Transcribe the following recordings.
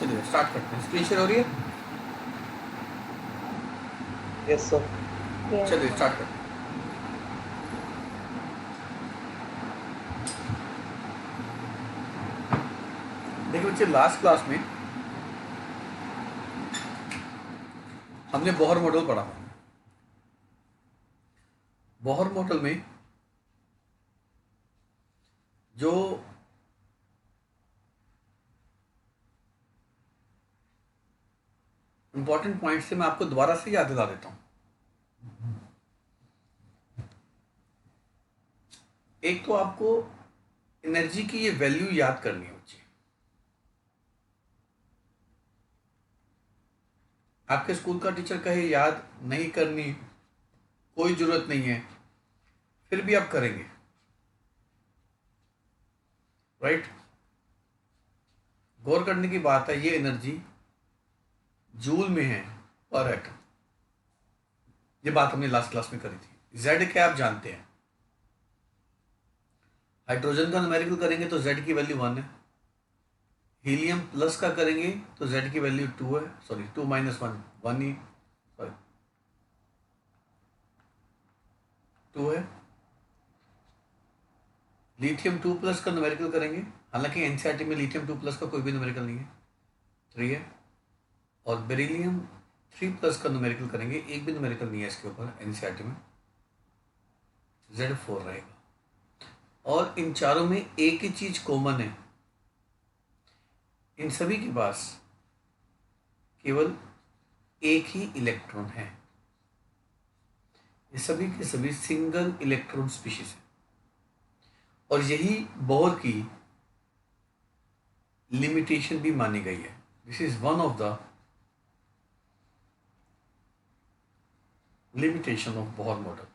चलिए स्टार्ट करते हैं। स्क्रीन शेयर हो रही है? Yes sir. चलिए स्टार्ट करते हैं। देखिए बच्चे, लास्ट क्लास में हमने बोहर मॉडल पढ़ा। बोहर मॉडल में जो इंपॉर्टेंट पॉइंट्स थे मैं आपको दोबारा से याद दिला देता हूं। एक तो आपको एनर्जी की ये वैल्यू याद करनी है बच्चे। आपके स्कूल का टीचर कहे याद नहीं करनी, कोई जरूरत नहीं है, फिर भी आप करेंगे, राइट? गौर करने की बात है, ये एनर्जी जूल में है पर एटम। ये बात हमने लास्ट क्लास में करी थी। जेड क्या आप जानते हैं? हाइड्रोजन का न्यूमेरिकल करेंगे तो जेड की वैल्यू 1 है। हीलियम प्लस का करेंगे तो जेड की वैल्यू 2 है, सॉरी 2 माइनस 1 1 ही, सॉरी 2 है। लिथियम 2 प्लस का न्यूमेरिकल करेंगे, हालांकि एनसीईआरटी में लिथियम 2 प्लस का कोई भी न्यूमेरिकल नहीं है, 3 है। और बेरिलियम 3 प्लस का न्यूमेरिकल करेंगे, एक भी न्यूमेरिकल नहीं है इसके ऊपर एनसीईआरटी में, Z4 रहेगा। और इन चारों में एक ही चीज कॉमन है, इन सभी के पास केवल एक ही इलेक्ट्रॉन है। ये सभी के सभी सिंगल इलेक्ट्रॉन स्पीशीज है, और यही बोहर की लिमिटेशन भी मानी गई है। This is one of the limitation of Bohr model.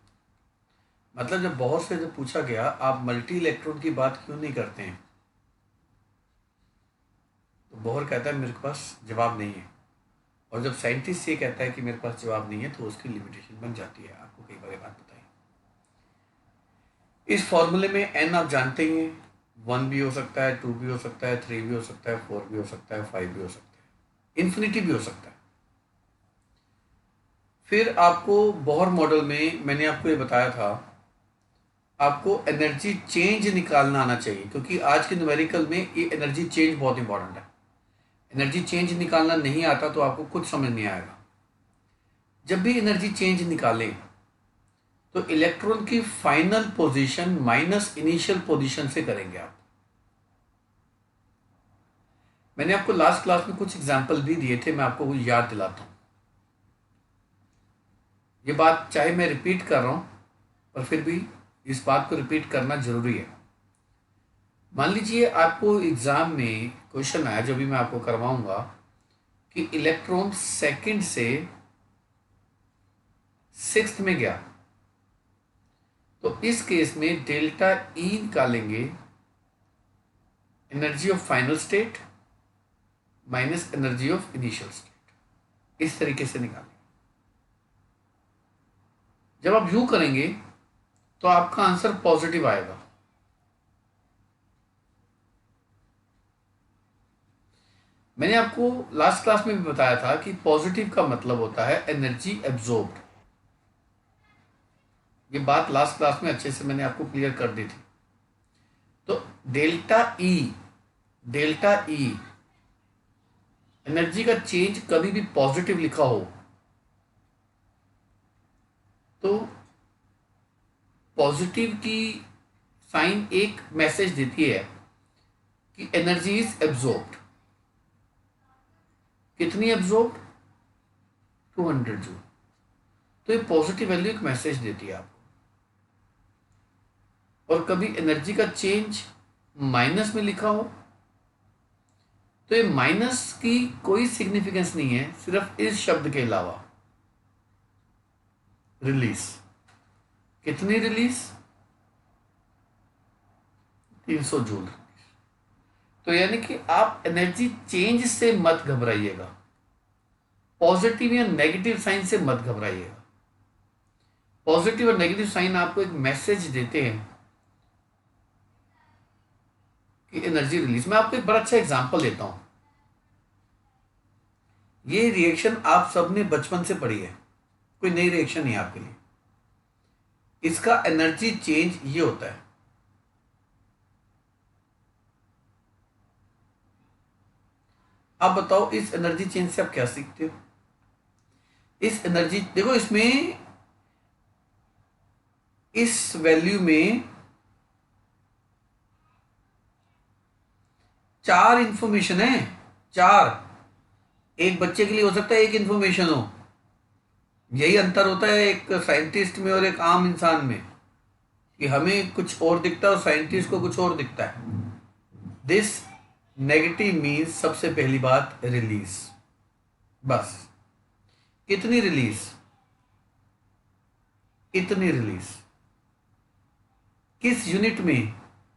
मतलब जब बोहर से जब पूछा गया आप मल्टी इलेक्ट्रॉन की बात क्यों नहीं करते हैं, तो बोहर कहता है मेरे पास जवाब नहीं है। और जब साइंटिस्ट ये कहता है कि मेरे पास जवाब नहीं है, तो उसकी लिमिटेशन बन जाती है। आपको कई बार बात बताई। इस फॉर्मूले में एन आप जानते ही हैं, 1 भी हो सकता है, 2 भी हो सकता है, 3 भी हो सकता है, 4 भी हो सकता है, 5 भी हो सकता है, इन्फिनिटी भी हो सकता है। फिर आपको बोहर मॉडल में मैंने आपको ये बताया था, आपको एनर्जी चेंज निकालना आना चाहिए, क्योंकि आज के न्यूमेरिकल में ये एनर्जी चेंज बहुत इंपॉर्टेंट है। एनर्जी चेंज निकालना नहीं आता तो आपको कुछ समझ नहीं आएगा। जब भी एनर्जी चेंज निकालें तो इलेक्ट्रॉन की final position minus initial position से करेंगे आप। मैंने आपको लास्ट क्लास में कुछ एग्जाम्पल भी दिए थे, मैं आपको याद दिलाता हूं। ये बात चाहे मैं रिपीट कर रहा हूं, पर फिर भी इस बात को रिपीट करना जरूरी है। मान लीजिए आपको एग्जाम में क्वेश्चन आया, जो भी मैं आपको करवाऊंगा, कि इलेक्ट्रॉन सेकंड से 6th में गया, तो इस केस में डेल्टा ई निकालेंगे, energy of final state minus energy of initial state, इस तरीके से निकालेंगे। जब आप यूं करेंगे तो आपका आंसर पॉजिटिव आएगा। मैंने आपको लास्ट क्लास में भी बताया था कि पॉजिटिव का मतलब होता है एनर्जी एब्जॉर्ब्ड। ये बात लास्ट क्लास में अच्छे से मैंने आपको क्लियर कर दी थी। तो डेल्टा ई एनर्जी का चेंज कभी भी पॉजिटिव लिखा हो तो पॉजिटिव की साइन एक मैसेज देती है कि एनर्जी इज एब्जॉर्ब्ड। कितनी एब्जॉर्ब्ड? 200 जूल। तो ये पॉजिटिव वैल्यू एक मैसेज देती है आपको। और कभी एनर्जी का चेंज माइनस में लिखा हो तो ये माइनस की कोई सिग्निफिकेंस नहीं है, सिर्फ इस शब्द के अलावा, रिलीज। कितनी रिलीज? 300 जूल। तो यानी कि आप एनर्जी चेंज से मत घबराइएगा, पॉजिटिव या नेगेटिव साइन से मत घबराइएगा। पॉजिटिव और नेगेटिव साइन आपको एक मैसेज देते हैं कि एनर्जी रिलीज। मैं आपको एक बड़ा अच्छा एग्जांपल देता हूं। ये रिएक्शन आप सबने बचपन से पढ़ी है, कोई नई रिएक्शन नहीं है आपके लिए। इसका एनर्जी चेंज ये होता है। आप बताओ इस एनर्जी चेंज से आप क्या सीखते हो? इस एनर्जी देखो, इसमें इस वैल्यू में 4 इंफॉर्मेशन है। 4। एक बच्चे के लिए हो सकता है एक इंफॉर्मेशन हो। यही अंतर होता है एक साइंटिस्ट में और एक आम इंसान में, कि हमें कुछ और दिखता है और साइंटिस्ट को कुछ और दिखता है। दिस नेगेटिव मीन्स, सबसे पहली बात, रिलीज। बस कितनी रिलीज? इतनी रिलीज। किस यूनिट में?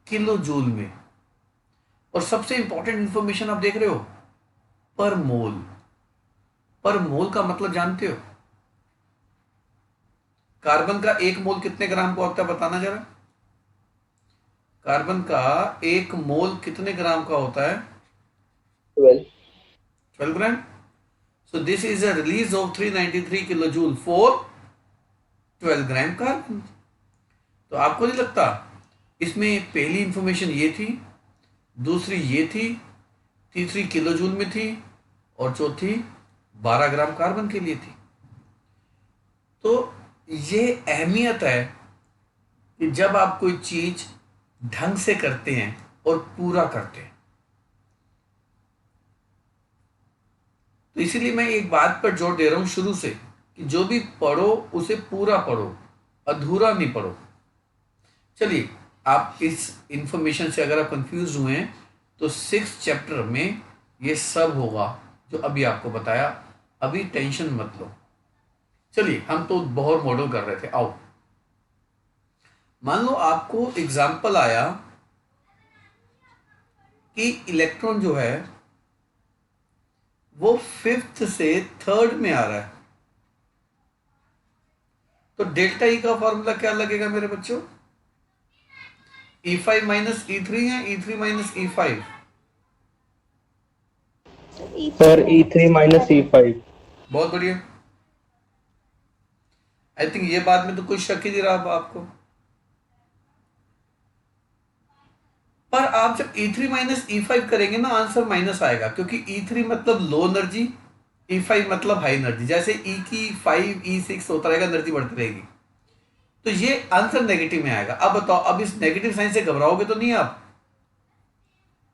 किलो जूल में। और सबसे इंपॉर्टेंट इंफॉर्मेशन आप देख रहे हो, पर मोल। पर मोल का मतलब जानते हो? कार्बन का एक मोल कितने ग्राम का होता है, बताना जरा। कार्बन का एक मोल कितने ग्राम का होता है? 12. 12 gram. So this is a release of 393 kilo joule for 12 gram carbon. तो आपको नहीं लगता इसमें पहली इंफॉर्मेशन ये थी, दूसरी ये थी, तीसरी किलो जूल में थी, और चौथी 12 ग्राम कार्बन के लिए थी। तो ये अहमियत है कि जब आप कोई चीज ढंग से करते हैं और पूरा करते हैं। तो इसीलिए मैं एक बात पर जोर दे रहा हूं शुरू से, कि जो भी पढ़ो उसे पूरा पढ़ो, अधूरा नहीं पढ़ो। चलिए, आप इस इंफॉर्मेशन से अगर आप कंफ्यूज हुए हैं तो 6th चैप्टर में ये सब होगा जो अभी आपको बताया। अभी टेंशन मत लो। चलिए, हम तो बहुत मॉडल कर रहे थे। आओ, मान लो आपको एग्जाम्पल आया कि इलेक्ट्रॉन जो है वो 5th से 3rd में आ रहा है, तो डेल्टा ई का फॉर्मूला क्या लगेगा मेरे बच्चों? E5 माइनस E3 है, E3 minus E5। Sir, E3 minus E5. बहुत बढ़िया। आई थिंक ये बात में तो कोई शक ही नहीं रहा अब आपको। पर आप जब E3 माइनस E5 करेंगे ना, आंसर माइनस आएगा, क्योंकि E3 मतलब लो एनर्जी, E5 मतलब हाई एनर्जी। जैसे E की 5 E6 होता रहेगा, एनर्जी बढ़ती रहेगी, तो ये आंसर नेगेटिव में आएगा। अब बताओ, अब इस नेगेटिव साइन से घबराओगे तो नहीं आप?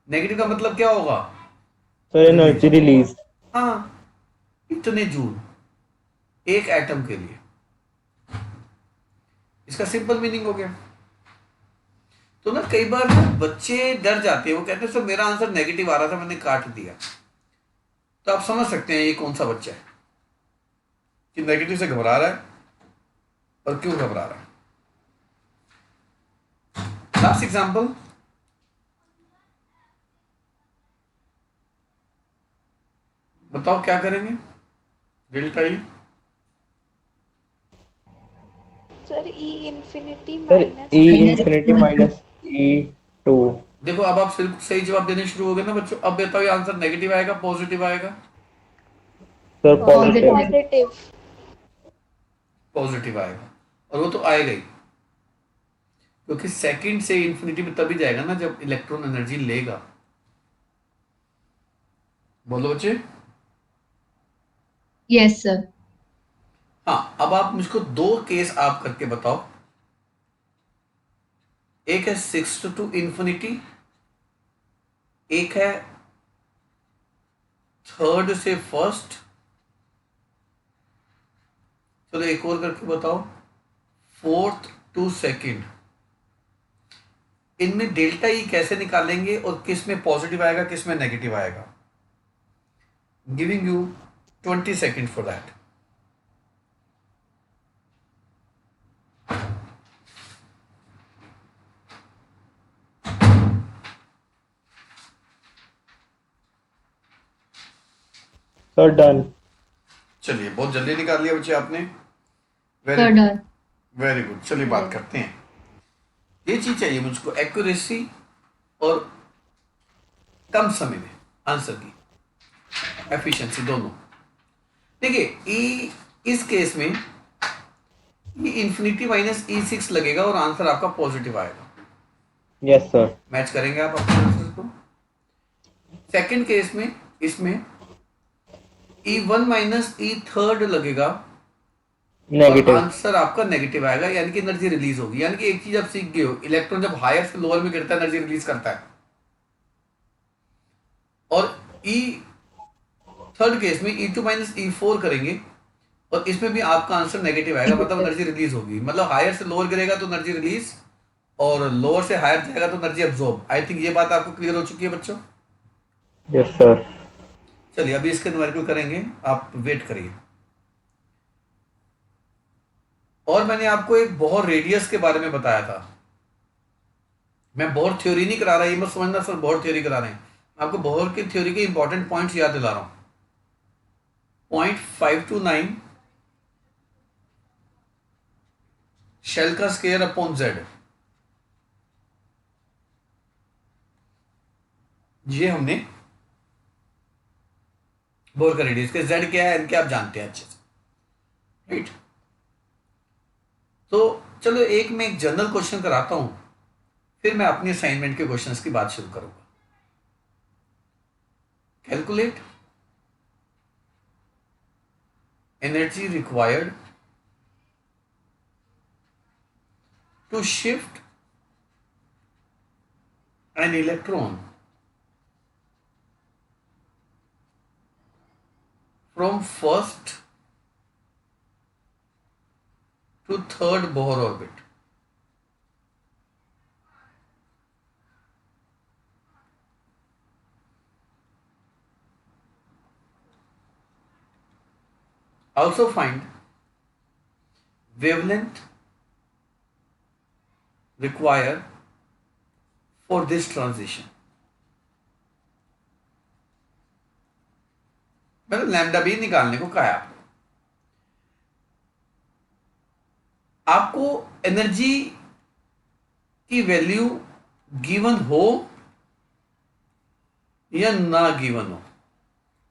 नेगेटिव का मतलब क्या होगा? Sir, release. energy release. हाँ, इतने जूल एक एटम के लिए। इसका सिंपल मीनिंग हो गया। तो ना कई बार बच्चे डर जाते हैं, वो कहते हैं सर मेरा आंसर नेगेटिव आ रहा था, मैंने काट दिया। तो आप समझ सकते हैं ये कौन सा बच्चा है कि नेगेटिव से घबरा रहा है, और क्यों घबरा रहा है। लास्ट एग्जांपल, बताओ क्या करेंगे? Delta E. सर ई इंफिनिटी Sir, माइनस E ई infinity minus E2. देखो, अब आप बिल्कुल सही जवाब देने शुरू हो गए ना बच्चों। अब बताओ ये आंसर नेगेटिव आएगा पॉजिटिव आएगा? Sir, positive. पॉजिटिव। पॉजिटिव आएगा, और वो तो आएगा ही, क्योंकि सेकंड से इंफिनिटी में तभी जाएगा ना जब इलेक्ट्रॉन एनर्जी लेगा। बोलो बच्चे। Yes sir. हाँ, अब आप मुझको दो केस आप करके बताओ। एक है 6 टू इंफिनिटी, एक है 3rd से 1st। चलो एक और करके बताओ, 4th टू 2nd। इनमें डेल्टा ई कैसे निकालेंगे और किस में पॉजिटिव आएगा किस में नेगेटिव आएगा? Giving you 20 second for that. Sir, done. चलिए, बहुत जल्दी निकाल लिया बच्चे आपने। Very sir good, done. Very good. चलिए बात करते हैं। ये चीज चाहिए मुझको, एक्यूरेसी और कम समय में आंसर की एफिशिएंसी दोनों। देखिए ई, इस केस में ई इंफिनिटी माइनस ई सिक्स लगेगा और आंसर आपका पॉजिटिव आएगा। Yes, sir. मैच करेंगे आप अपने आंसर को। सेकंड केस में इसमें ई वन माइनस ई थर्ड लगेगा और Negative. आंसर आपका नेगेटिव आएगा, यानी कि एनर्जी रिलीज होगी। यानी कि एक चीज आप सीख गए हो, इलेक्ट्रॉन जब हायर से लोअर में गिरता है एनर्जी रिलीज करता है। और ई थर्ड केस में ई टू माइनस ई फोर करेंगे और इसमें भी आपका आंसर नेगेटिव आएगा, मतलब एनर्जी रिलीज होगी। मतलब हायर से लोअर गिरेगा तो एनर्जी रिलीज, और लोअर से हायर जाएगा तो एनर्जी अब्सॉर्ब। आई थिंक ये बात आपको क्लियर हो चुकी है बच्चों। Yes, sir. चलिए अभी इसके न्यूमेरिकल करेंगे, आप वेट करिए। और मैंने आपको एक बोहर रेडियस के बारे में बताया था। मैं बोहर थ्योरी नहीं करा रहा, ये मत समझना सर बोहर थ्योरी करा रहे हैं। मैं आपको बोहर की थ्योरी के इंपॉर्टेंट पॉइंट्स याद दिला रहा हूं। पॉइंट 529 शेल का स्केयर अपॉन जेड, ये हमने बोहर का रेडियस के जेड क्या है, इनके आप जानते हैं अच्छे से, राइट। तो चलो एक मैं एक जनरल क्वेश्चन कराता हूं, फिर मैं अपनी असाइनमेंट के क्वेश्चंस की बात शुरू करूंगा। Calculate energy required to shift an electron from first to third Bohr orbit. Also find wavelength required for this transition। मतलब लैम्डा भी निकालने को कहा है आपको। आपको एनर्जी की वैल्यू गिवन हो या ना गिवन हो,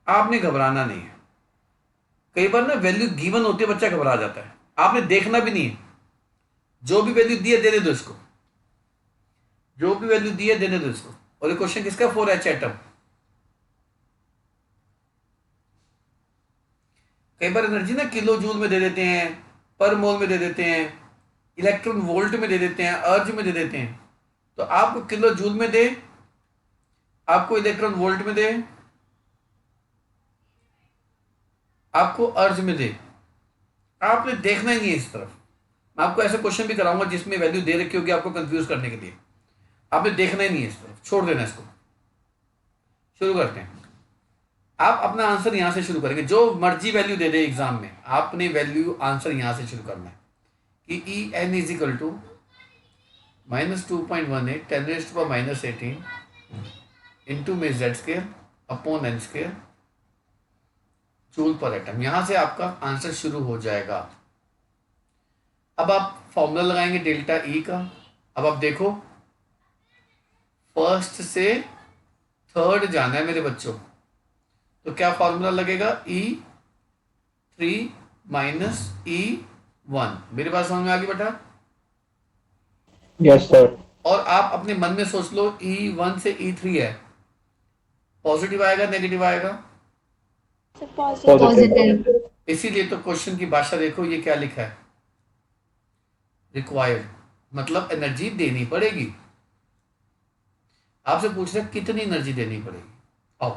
आपने घबराना नहीं है। कई बार ना वैल्यू गिवन होती है, बच्चा घबरा जाता है। आपने देखना भी नहीं है, जो भी वैल्यू दी है देने दो इसको, जो भी वैल्यू दी है देने दो इसको। और ये क्वेश्चन किसका, 4H एटम। कई बार एनर्जी ना किलो जूल में दे देते हैं, पर मोल में दे देते हैं, इलेक्ट्रॉन वोल्ट में दे देते हैं, अर्ज में दे देते हैं। तो आपको किलो जूल में दे, आपको इलेक्ट्रॉन वोल्ट में दे, आपको अर्ज में दे, आपने देखना ही नहीं है इस तरफ। मैं आपको ऐसे क्वेश्चन भी कराऊंगा जिसमें वैल्यू दे रखी होगी आपको कंफ्यूज करने के लिए, आपने देखना ही नहीं है इस तरफ, छोड़ देना इसको। शुरू करते हैं। आप अपना आंसर यहां से शुरू करेंगे, जो मर्जी वैल्यू दे दे एग्जाम में, आपने वैल्यू आंसर यहां से शुरू करना है कि E n is equal to -2.18 10⁻⁻18 into में Z square upon n square joule पर एटम। यहां से आपका आंसर शुरू हो जाएगा। अब आप फॉर्मूला लगाएंगे डेल्टा ई का। अब आप देखो फर्स्ट से थर्ड जाना है मेरे बच्चों, तो क्या फॉर्मूला लगेगा, E3 माइनस E1। मेरे पास समझ में आ गई बेटा। Yes, sir. और आप अपने मन में सोच लो E1 से E3 है, पॉजिटिव आएगा नेगेटिव आएगा, Positive. इसीलिए तो क्वेश्चन की भाषा देखो, ये क्या लिखा है, रिक्वायर्ड, मतलब एनर्जी देनी पड़ेगी। आपसे पूछ रहे कितनी एनर्जी देनी पड़ेगी। आओ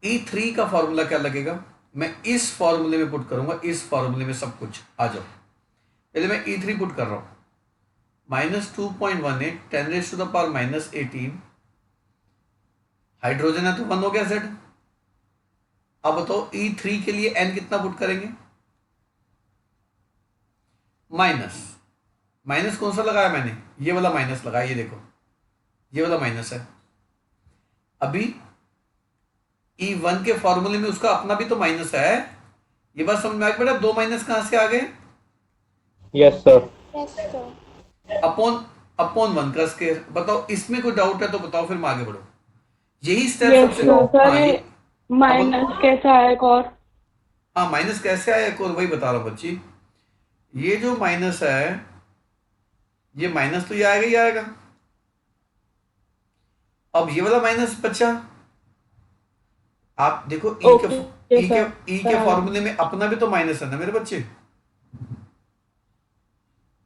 E3 का फॉर्मूला क्या लगेगा, मैं इस फॉर्मूले में पुट करूंगा, इस फॉर्मूले में सब कुछ आ जाओ। पहले मैं E3 पुट कर रहा हूं, -2.18 10⁻⁻18। हाइड्रोजन है तो 1 हो गया Z। अब बताओ E3 के लिए N कितना पुट करेंगे, माइनस, माइनस कौन सा लगाया मैंने, ये वाला माइनस लगाया, ये देखो ये वाला माइनस है। अभी E1 के फॉर्मूले में उसका अपना भी तो माइनस है। ये बात समझ में आ गई बेटा, दो माइनस कहां से आ गए, Yes, sir. Yes, sir. Upon upon 1 का स्क्वायर। बताओ इसमें कोई डाउट है तो बताओ, फिर मैं आगे बढ़ो। यही स्टेप Yes, सबसे sir. हाँ, माइनस कैसा है एक और? हाँ, माइनस कैसे आया, एक और वही बता रहा हूँ बच्ची। ये जो माइनस है, ये माइनस तो ये आएगा ही आएगा। अब ये वाला माइनस बचा, आप देखो ई के ओके ई के सर, ई के आ गया। फॉर्मूले में अपना भी तो माइनस है ना मेरे बच्चे।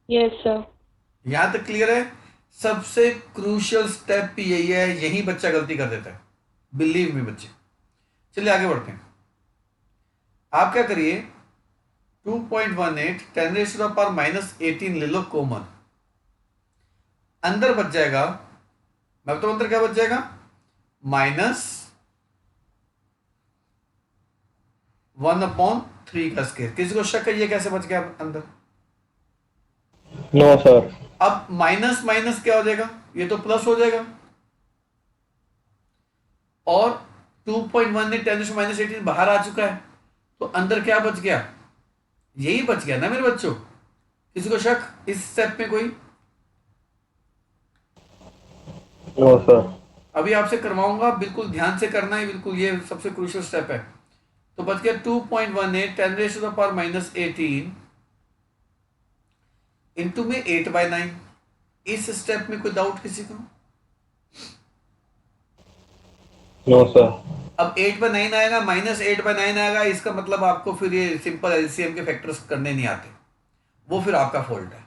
Yes sir. यहां तक क्लियर है? सबसे क्रूशियल स्टेप भी यही है, यही बच्चा गलती कर देता है, बिलीव मी बच्चे। चलिए आगे बढ़ते हैं। आप क्या करिए, 2.18 ten raise to the power -18 ले लो कॉमन। अंदर बच जाएगा, मैं तो अंदर क्या बच जाएगा, -1/3 का स्केयर। किसी को शक है ये कैसे बच गया अंदर? No, sir. अब माइनस माइनस क्या हो जाएगा, ये तो प्लस हो जाएगा। और 2.1 टेन -18 बाहर आ चुका है, तो अंदर क्या बच गया, यही बच गया ना मेरे बच्चों। किसी को शक इस स्टेप में कोई? No, sir. अभी आपसे करवाऊंगा, बिल्कुल ध्यान से करना है, बिल्कुल ये सबसे क्रूशियल स्टेप है। तो बच गया 2.18 ten raise to the power -18 into में 8/9। इस स्टेप में कोई डाउट किसी को? No, sir. अब 8/9 आएगा, -8/9 आएगा, इसका मतलब आपको फिर ये सिंपल एलसीएम के फैक्टर्स करने नहीं आते, वो फिर आपका फॉल्ट है।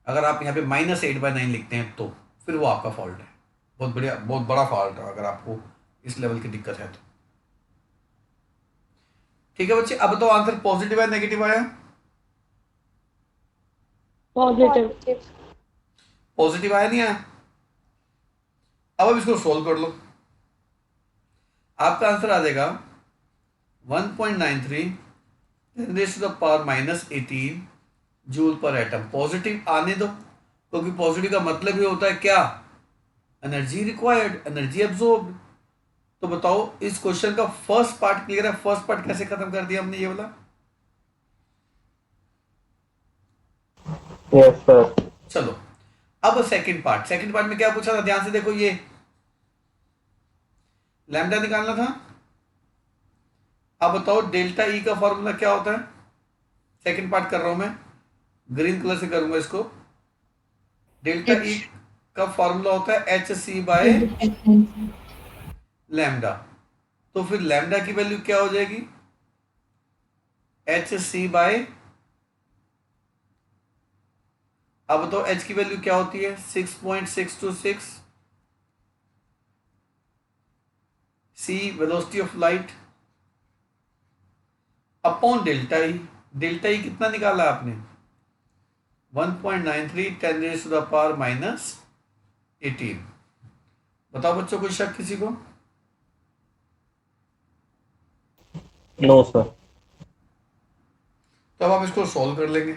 अगर आप यहाँ पे -8/9 लिखते हैं तो फिर वो आपका फॉल्ट है, बहुत बढ़िया, बहुत बड़ा फॉल्ट है अगर आपको इस लेवल की दिक्कत है तो। ठीक है बच्चे, अब तो आंसर पॉजिटिव है नेगेटिव आया? पॉजिटिव। positive. पॉजिटिव आया नहीं आया? अब इसको सोल्व कर लो, आपका आंसर आ जाएगा 1.93 ten raise to the power -18 joule पर एटम। पॉजिटिव आने दो, क्योंकि पॉजिटिव का मतलब ही होता है क्या, एनर्जी रिक्वायर्ड, एनर्जी एब्जॉर्ब। तो बताओ इस क्वेश्चन का फर्स्ट पार्ट क्लियर है? फर्स्ट पार्ट कैसे खत्म कर दिया हमने ये वाला? Yes, sir. चलो अब सेकंड पार्ट, सेकंड पार्ट में क्या पूछा था, ध्यान से देखो, ये लैम्डा निकालना था। अब बताओ डेल्टा ई का फॉर्मूला क्या होता है? सेकंड पार्ट कर रहा हूं मैं, ग्रीन कलर से करूंगा इसको। डेल्टा ई का फॉर्मूला होता है HC/, लैम्डा। तो फिर लैम्डा की वैल्यू क्या हो जाएगी, HC/, अब तो h की वैल्यू क्या होती है, 6.626, c velocity of light, upon delta E. Delta E कितना निकाला आपने, 1.93 ten raise to the power -18। बताओ बच्चों, कोई शक किसी को? No, sir. तो अब आप इसको सोल्व कर लेंगे।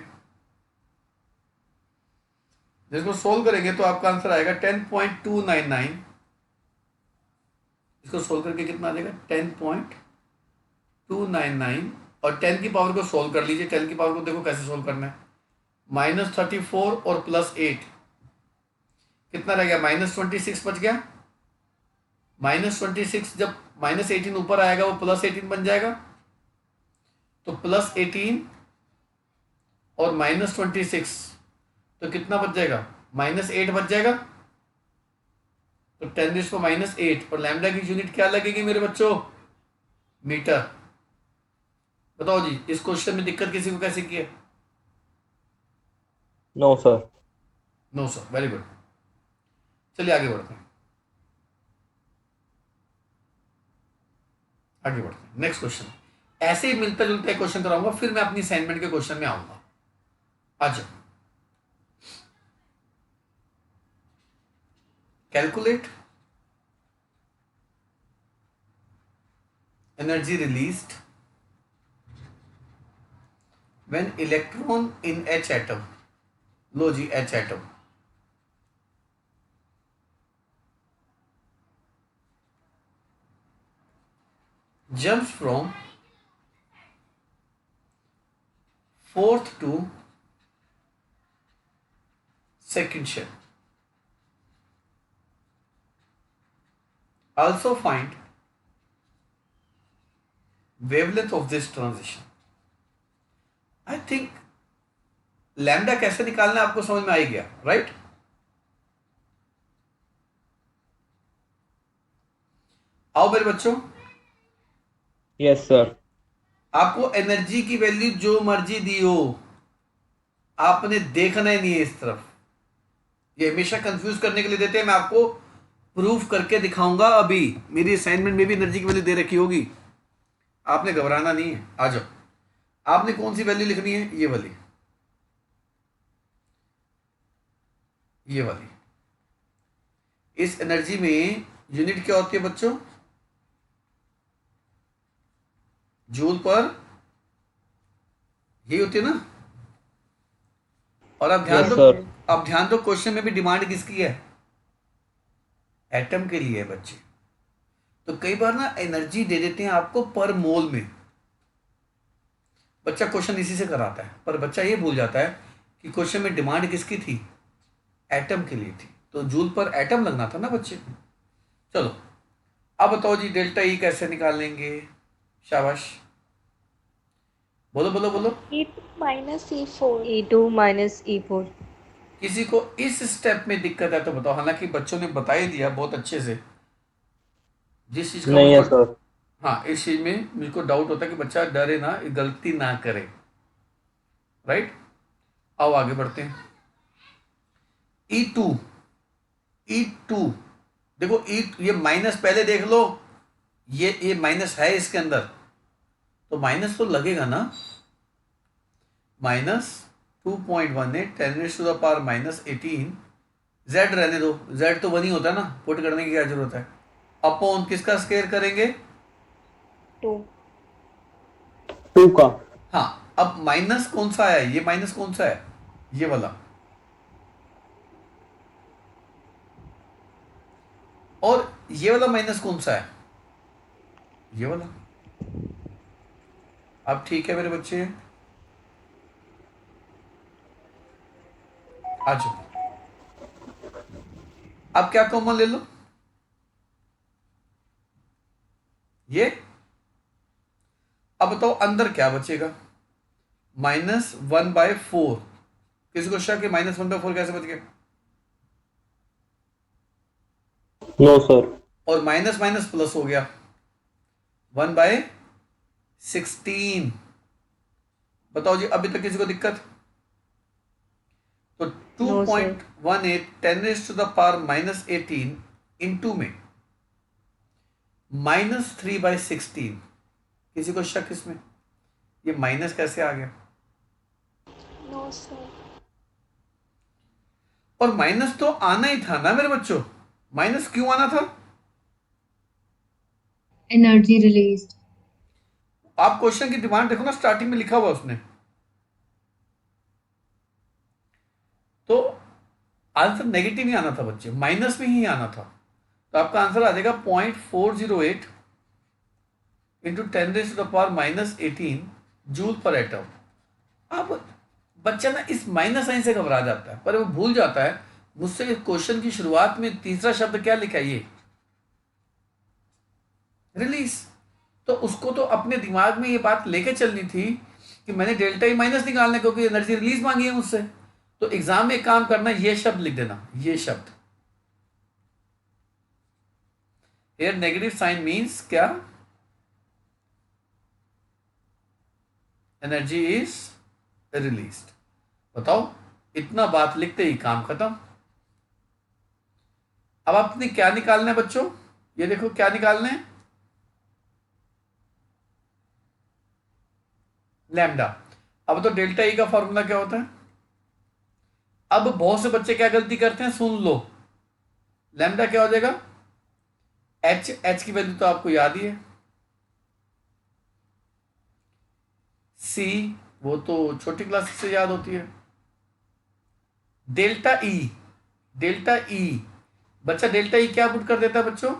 जिसको सोल्व करेंगे तो आपका आंसर आएगा 10.299। इसको सोल्व करके कितना आ जाएगा, 10.299। और 10 की पावर को सोल्व कर लीजिए। 10 की पावर को देखो कैसे सोल्व करना है, -34 और +8 कितना रह गया, -26 बच गया। -26 जब -18 ऊपर आएगा वो +18 बन जाएगा, तो +18 और -26 तो कितना बच जाएगा, -8 बच जाएगा। तो 10 को -8, और लैम्डा की यूनिट क्या लगेगी मेरे बच्चों, मीटर। बताओ जी इस क्वेश्चन में दिक्कत किसी को कैसे की है? No, sir. No sir, very good. चलिए आगे बढ़ते हैं, आगे बढ़ते हैं नेक्स्ट क्वेश्चन। ऐसे ही मिलता जुलता एक क्वेश्चन कराऊंगा, फिर मैं अपनी असाइनमेंट के क्वेश्चन में आऊंगा। अच्छा, calculate energy released when electron in H atom, लो जी H atom, jumps from fourth to second shell. Also find wavelength of this transition. I think lambda कैसे निकालना है आपको समझ में आ ही गया, राइट? आओ मेरे बच्चों, Yes, sir. आपको एनर्जी की वैल्यू जो मर्जी दी हो, आपने देखना ही नहीं है इस तरफ। ये हमेशा कंफ्यूज करने के लिए देते हैं। मैं आपको प्रूफ करके दिखाऊंगा। अभी मेरी असाइनमेंट में भी एनर्जी की वैल्यू दे रखी होगी, आपने घबराना नहीं है। आ जाओ, आपने कौन सी वैल्यू लिखनी है? ये वाली, ये वाली। इस एनर्जी में यूनिट क्या होती है बच्चों? जूल पर, यही होती है ना? और अब ध्यान Yes, दो, sir. अब ध्यान दो, क्वेश्चन में भी डिमांड किसकी है? एटम के लिए है बच्चे। तो कई बार ना एनर्जी दे देते हैं आपको पर मोल में। बच्चा क्वेश्चन इसी से कराता है, पर बच्चा ये भूल जाता है कि क्वेश्चन में डिमांड किसकी थी? एटम के लिए थी। तो जूल पर एटम लगना था ना बच्चे। चलो अब बताओ जी, डेल्टा ई कैसे निकाल लेंगे? शाबाश, बोलो बोलो बोलो। E2 minus E4. E2 minus E4. किसी को इस स्टेप में दिक्कत है तो बताओ। हालांकि बच्चों ने बता ही दिया बहुत अच्छे से, जिस चीज का नहीं है मुझको, सर। हाँ इस चीज में मुझको डाउट होता है कि बच्चा डरे ना, गलती ना करे, राइट? आओ आगे बढ़ते हैं। E2, E2 देखो, ये माइनस पहले देख लो, ये माइनस है इसके अंदर, तो माइनस तो लगेगा ना। माइनस 2.18 10⁻⁻18 जेड रहने दो, जेड तो 1 ही होता है ना, पुट करने की क्या जरूरत है? अपॉन किसका स्क्वायर करेंगे? 2. 2 का। हाँ, अब माइनस कौन सा है? ये माइनस कौन सा है? ये वाला। और ये वाला माइनस कौन सा है? ये वाला। अब ठीक है मेरे बच्चे, आ जाओ। अब क्या कॉमन ले लो? ये। अब बताओ अंदर क्या बचेगा? -1/4। किसी को शक है -1/4 कैसे बच गया? No sir. और माइनस माइनस प्लस हो गया, 1/16। बताओ जी, अभी तक किसी को दिक्कत? तो No, sir. 2.18 10⁻⁻18 इंटू में -3/16। किसी को शक इसमें? ये माइनस कैसे आ गया? No, sir. और माइनस तो आना ही था ना मेरे बच्चों। माइनस क्यों आना था? Energy released. आप क्वेश्चन की डिमांड देखो ना, स्टार्टिंग में लिखा हुआ उसने। तो आंसर नेगेटिव ही आना था बच्चे, माइनस में ही आना था। तो आपका आंसर आ जाएगा 0.408 इंटू 10⁻⁻18 जूल पर एटम। अब बच्चा ना इस माइनस साइन से घबरा जाता है, पर वो भूल जाता है मुझसे क्वेश्चन की शुरुआत में तीसरा शब्द क्या लिखा है? ये रिलीज। तो उसको तो अपने दिमाग में ये बात लेके चलनी थी कि मैंने डेल्टा ई माइनस निकालना है, क्योंकि एनर्जी रिलीज मांगी है मुझसे। तो एग्जाम में एक काम करना, ये शब्द लिख देना, ये शब्द। Here नेगेटिव साइन मीन्स क्या? Energy is released. बताओ, इतना बात लिखते ही काम खत्म। अब आपने क्या निकालना है बच्चों? ये देखो क्या निकालना है? लैम्डा। अब तो डेल्टा ई का फॉर्मूला क्या होता है? अब बहुत से बच्चे क्या गलती करते हैं, सुन लो। लैम्डा क्या हो जाएगा? एच की वैल्यू तो आपको याद ही है, सी वो तो छोटी क्लास से याद होती है। डेल्टा ई, डेल्टा ई, बच्चा डेल्टा ई क्या पुट कर देता है बच्चों?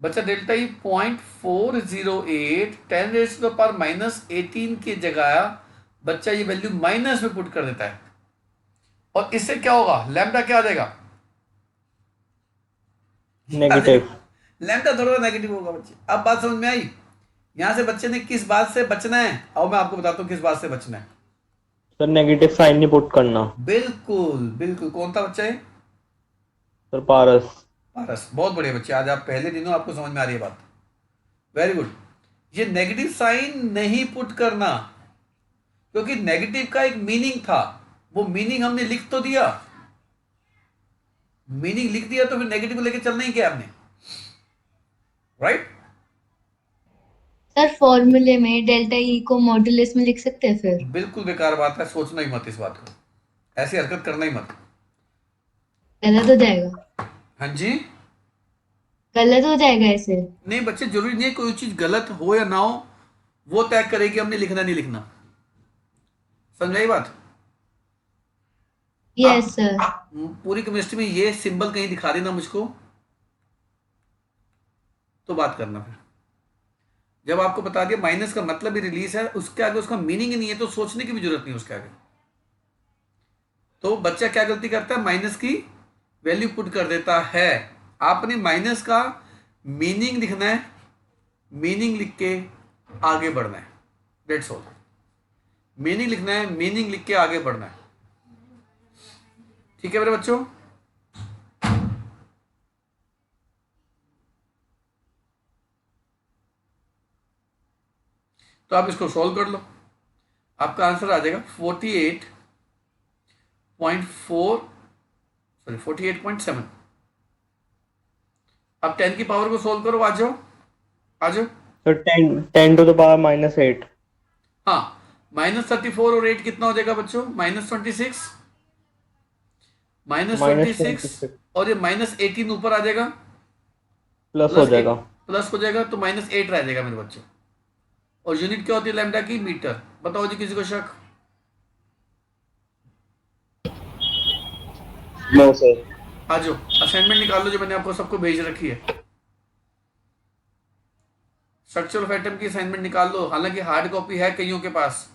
बच्चा डेल्टा ई 0.408 10⁻⁻18 की जगह बच्चा ये वैल्यू माइनस में पुट कर देता है। और इससे क्या होगा? लैम्डा क्या आ जाएगा? नेगेटिव। लैम्डा थोड़ा नेगेटिव होगा बच्चे। अब बात समझ में आई? यहां से बच्चे ने किस बात से बचना है? आओ मैं आपको बताता हूँ किस बात से बचना है। सर नेगेटिव साइन नहीं पुट करना। बिल्कुल बिल्कुल। कौन था बच्चा है? सर पारस। पारस। बहुत बढ़िया बच्चे, आज आप पहले दिन हो, आपको समझ में आ रही है बात। Very good. ये नेगेटिव साइन नहीं पुट करना, क्योंकि नेगेटिव का एक मीनिंग था, वो मीनिंग हमने लिख तो दिया। मीनिंग लिख दिया तो फिर नेगेटिव को लेके चलना ही क्या आपने, राइट? सर फॉर्मूले में डेल्टा ई को मॉड्यूलस में लिख सकते हैं फिर? बिल्कुल बेकार बात है, सोचना ही मत इस बात को, ऐसी हरकत करना ही मत। गलत हो जाएगा। हाँ जी। गलत हो जाएगा ऐसे। नहीं बच्चे, जरूरी नहीं है कोई चीज गलत हो या ना हो, वो तय करेगी हमने लिखना नहीं लिखना। समझाई बात? यस आप सर। पूरी केमिस्ट्री में ये सिंबल कहीं दिखा देना मुझको, तो बात करना। फिर जब आपको बता दिया माइनस का मतलब ही रिलीज है, उसके आगे उसका मीनिंग ही नहीं है, तो सोचने की भी जरूरत नहीं उसके आगे। तो बच्चा क्या गलती करता है? माइनस की वैल्यू पुट कर देता है। आपने माइनस का मीनिंग लिखना है, मीनिंग लिख के आगे बढ़ना है, दैट्स ऑल। मीनिंग लिखना है, मीनिंग लिख के आगे बढ़ना है। ठीक है मेरे बच्चों? तो आप इसको सॉल्व कर लो, आपका आंसर आ जाएगा 48.7। अब 10 की पावर को सॉल्व करो, आ जाओ आ जाओ। Sir 10 to the power -8। हाँ, -34 और 8 कितना हो जाएगा बच्चों? -26। -26 -26 और ये -18 ऊपर आ जाएगा, प्लस हो जाएगा। प्लस हो जाएगा, तो -8 रह जाएगा मेरे बच्चों। और यूनिट क्या होती है लैम्डा की? मीटर। बताओ जी, किसी को शक? No sir. आ जाओ, असाइनमेंट निकाल लो जो मैंने आपको सबको भेज रखी है। स्ट्रक्चर ऑफ एटम की असाइनमेंट निकाल लो, हालांकि हार्ड कॉपी है कईयों के पास,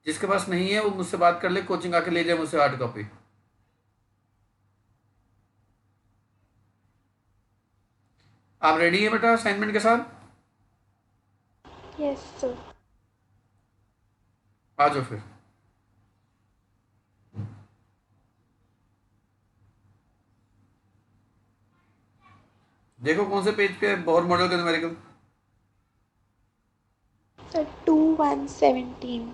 जिसके पास नहीं है वो मुझसे बात कर ले, कोचिंग आके ले जाए मुझसे हार्ड कॉपी। आप रेडी है बेटा असाइनमेंट के साथ? Yes, sir. आ जाओ फिर। देखो कौन से पेज पे है बोर मॉडल का न्यूमेरिकल। Sir, 2 1 17.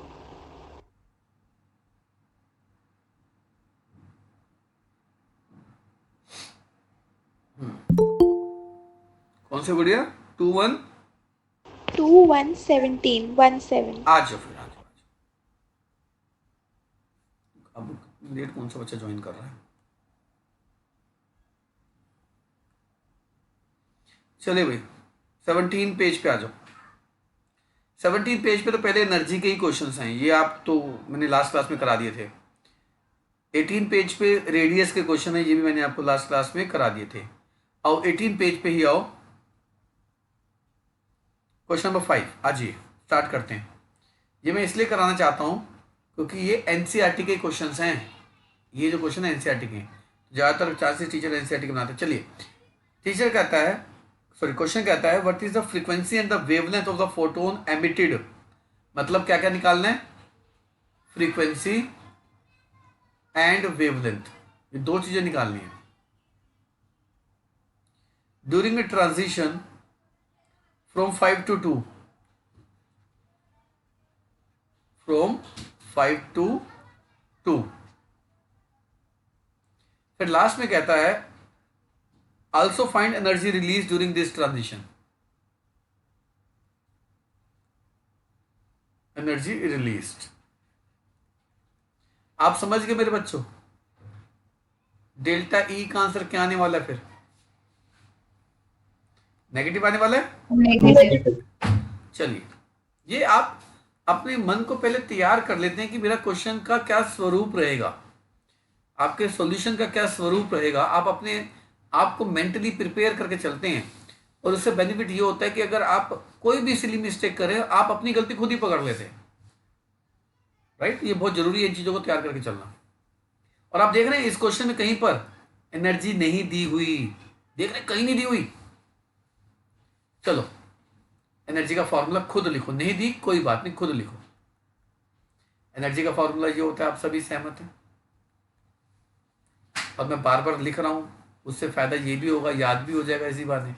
कौन से गुड़िया? 2 1। 2 1 17. 1 7. आ जाओ फिर, आ जाओ। अब लेट कौन सा बच्चा ज्वाइन कर रहा है? चलिए भाई 17 पेज पे आ जाओ। 17 पेज पे तो पहले एनर्जी के ही क्वेश्चंस हैं, ये आप तो मैंने लास्ट क्लास में करा दिए थे। 18 पेज पे रेडियस के क्वेश्चन है, ये भी मैंने आपको लास्ट क्लास में करा दिए थे। आओ 18 पेज पे ही आओ, क्वेश्चन नंबर 5 आज ये स्टार्ट करते हैं। ये मैं इसलिए कराना चाहता हूँ क्योंकि ये एनसीईआरटी के क्वेश्चंस हैं। ये जो क्वेश्चन है एनसीईआरटी के, ज़्यादातर चांसेस टीचर एनसीईआरटी के बनाते हैं। चलिए, टीचर कहता है, सॉरी क्वेश्चन कहता है what is the frequency and the wavelength of the photon emitted. मतलब क्या क्या निकालना है? फ्रीक्वेंसी एंड वेवलेंथ, ये दो चीजें निकालनी है। During the transition from 5 to 2, from 5 to 2। फिर लास्ट में कहता है also find energy released during this transition। Energy released. आप समझ गए मेरे बच्चों? डेल्टा ई का आंसर क्या आने वाला है? फिर नेगेटिव आने वाला है। नेगेटिव। चलिए, ये आप अपने मन को पहले तैयार कर लेते हैं कि मेरा क्वेश्चन का क्या स्वरूप रहेगा, आपके सॉल्यूशन का क्या स्वरूप रहेगा। आप अपने आपको मेंटली प्रिपेयर करके चलते हैं, और उससे बेनिफिट ये होता है कि अगर आप कोई भी सिली मिस्टेक करें, आप अपनी गलती खुद ही पकड़ लेते हैं, राइट? ये बहुत जरूरी है इन चीजों को तैयार करके चलना। और आप देख रहे हैं इस क्वेश्चन में कहीं पर एनर्जी नहीं दी हुई, देख रहे हैं कहीं नहीं दी हुई। चलो, एनर्जी का फॉर्मूला खुद लिखो, नहीं दी कोई बात नहीं, खुद लिखो। एनर्जी का फॉर्मूला ये होता है, आप सभी सहमत हैं, और मैं बार बार लिख रहा हूं, उससे फायदा ये भी होगा, याद भी हो जाएगा इसी बात।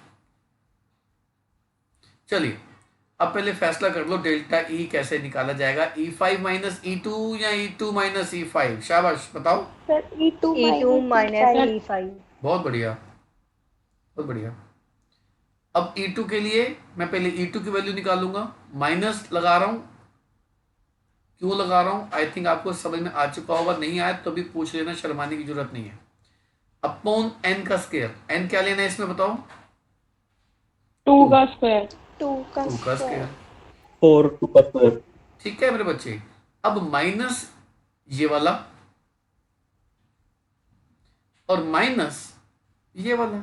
चलिए अब पहले फैसला कर लो डेल्टा ई कैसे निकाला जाएगा, E5 माइनस E2 या E2 माइनस E5, शाबाश बताओ। Sir E2 E2 minus minus E5. E5. बहुत बढ़िया, बहुत बढ़िया। अब E2 के लिए मैं पहले E2 की वैल्यू निकालूंगा, माइनस लगा रहा हूं, क्यों लगा रहा हूं आई थिंक आपको समझ में आ चुका होगा, नहीं आया तो भी पूछ लेना, शर्माने की जरूरत नहीं है। अपॉन n का स्क्वायर, n क्या लेना है इसमें बताओ, 2 का स्क्वायर. 2 का 2 का स्क्वायर. स्क्वायर, 4 2 का स्क्वायर. ठीक है मेरे बच्चे। अब माइनस ये वाला और माइनस ये वाला,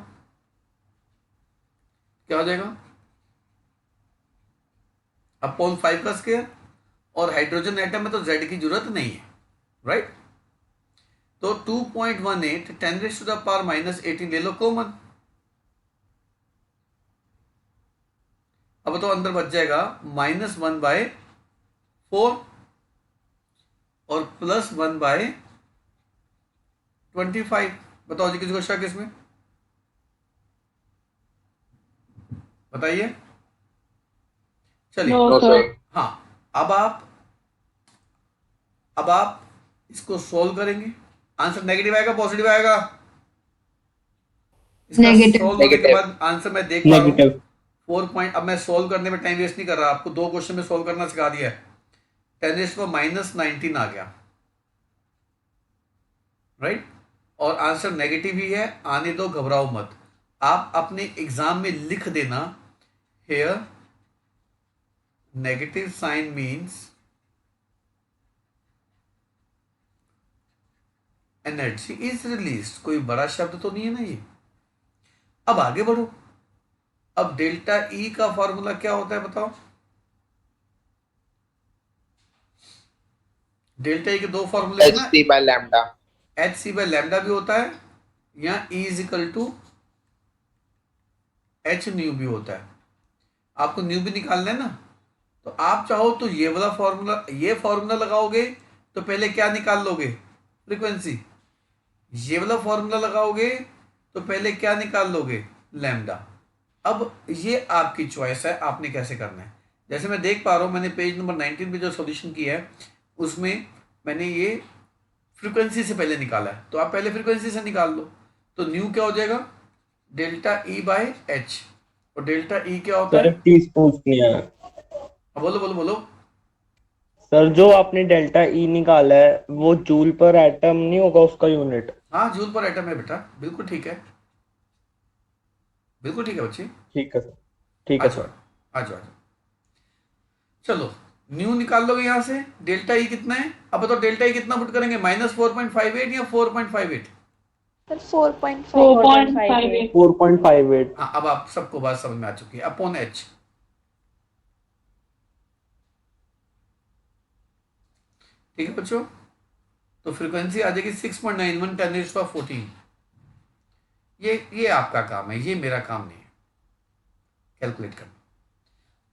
क्या हो जाएगा, अपॉन 5 का स्क्वायर, और हाइड्रोजन एटम में तो z की जरूरत नहीं है, राइट। तो 2.18 10 raise to the power minus 18 ले लो कॉमन। अब तो अंदर बच जाएगा -1/4 और +1/25। बताओ जी, किसी को शक इसमें, बताइए। चलिए No, sir. हाँ, अब आप इसको सॉल्व करेंगे, आंसर नेगेटिव आएगा पॉजिटिव आएगा, इसका Negative. सॉल्व होने के बाद आंसर मैं देख पा रहा हूँ नेगेटिव. 4 पॉइंट। अब मैं सॉल्व करने में टाइम वेस्ट नहीं कर रहा, आपको 2 क्वेश्चन में सॉल्व करना सिखा दिया है। 10⁻⁻19 आ गया, राइट, और आंसर नेगेटिव ही है, आने दो, घबराओ मत। आप अपने एग्जाम में लिख देना, here negative sign means energy is release. कोई बड़ा शब्द तो नहीं है ना ये। अब आगे बढ़ो, अब डेल्टा ई का फॉर्मूला क्या होता है बताओ। डेल्टा ई के 2 फॉर्मूले हैं ना, hc by lambda. HC by lambda भी होता है, या E is equal to H nu भी होता है। आपको न्यू भी निकालना है ना, तो आप चाहो तो ये वाला फॉर्मूला, ये फॉर्मूला लगाओगे तो पहले क्या निकाल लोगे, फ्रीक्वेंसी। ये वाला फॉर्मूला लगाओगे तो पहले क्या निकाल लोगे, लैम्डा। अब ये आपकी चॉइस है, आपने कैसे करना है। जैसे मैं देख पा रहा हूँ, मैंने पेज नंबर 19 पे जो सॉल्यूशन किया है उसमें मैंने ये फ्रीक्वेंसी से पहले निकाला है, तो आप पहले फ्रीक्वेंसी से निकाल लो। तो न्यू क्या हो जाएगा, डेल्टा ई बाय एच, और डेल्टा ई क्या होता सर है, एक चीज पूछनी है. बोलो बोलो बोलो। सर जो आपने डेल्टा ई निकाला है वो जूल पर एटम नहीं होगा उसका यूनिट? हाँ जूल पर एटम है बेटा, बिल्कुल ठीक है, बिल्कुल ठीक है बच्चे। ठीक है सर. ठीक है आ जाओ सर. आ जाओ आ जाओ। चलो न्यू निकाल लोगे यहाँ से, डेल्टा ई कितना है, अब बताओ डेल्टा ई कितना पुट करेंगे, -4.58 या 4.58। सर 4.5. 4.58. 4.58. हाँ अब आप सबको बात समझ में आ चुकी है, अपॉन एच। ठीक है बच्चों, तो फ्रीक्वेंसी आ जाएगी 6.91 10⁻14। ये आपका काम है, ये मेरा काम नहीं है कैलकुलेट करना।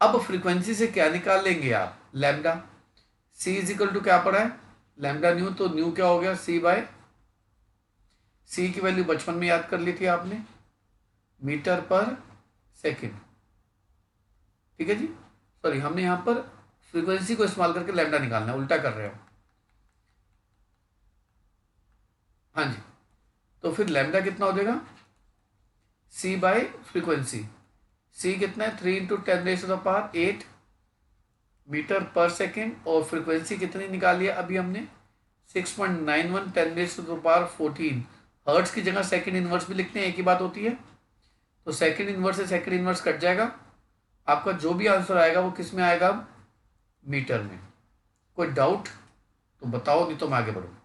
अब फ्रीक्वेंसी से क्या निकाल लेंगे आप, lambda. C is equal to क्या पड़ा है, लैम्डा न्यू, तो न्यू क्या हो गया, सी बाय, सी की वैल्यू बचपन में याद कर ली थी आपने, मीटर पर सेकंड। ठीक है जी, सॉरी हमने यहाँ पर फ्रीक्वेंसी को इस्तेमाल करके लैम्डा निकालना है, उल्टा कर रहे हो। हाँ जी, तो फिर लैम्डा कितना हो जाएगा, सी बाय फ्रीक्वेंसी। सी कितना है, 3 × 10⁻8 मीटर पर सेकेंड, और फ्रीक्वेंसी कितनी निकाली है अभी हमने, 6.91 10⁻14। हर्ट्स की जगह सेकंड इनवर्स भी लिखते हैं, एक ही बात होती है। तो सेकंड इनवर्स से सेकंड इनवर्स कट जाएगा, आपका जो भी आंसर आएगा वो किस में आएगा, मीटर में। कोई डाउट तो बताओ, नहीं तो मैं आगे बढ़ूँ।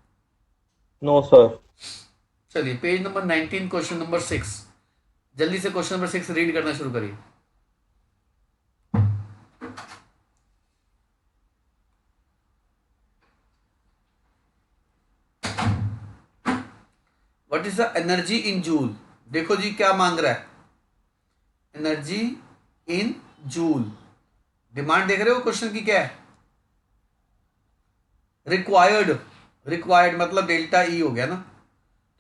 No sir. चलिए पेज नंबर 19 क्वेश्चन नंबर 6, जल्दी से क्वेश्चन नंबर 6 रीड करना शुरू करिए। What is the energy in joule, देखो जी क्या मांग रहा है, एनर्जी इन जूल। डिमांड देख रहे हो क्वेश्चन की क्या है? रिक्वायर्ड, रिक्वायर्ड मतलब डेल्टा ई हो गया ना।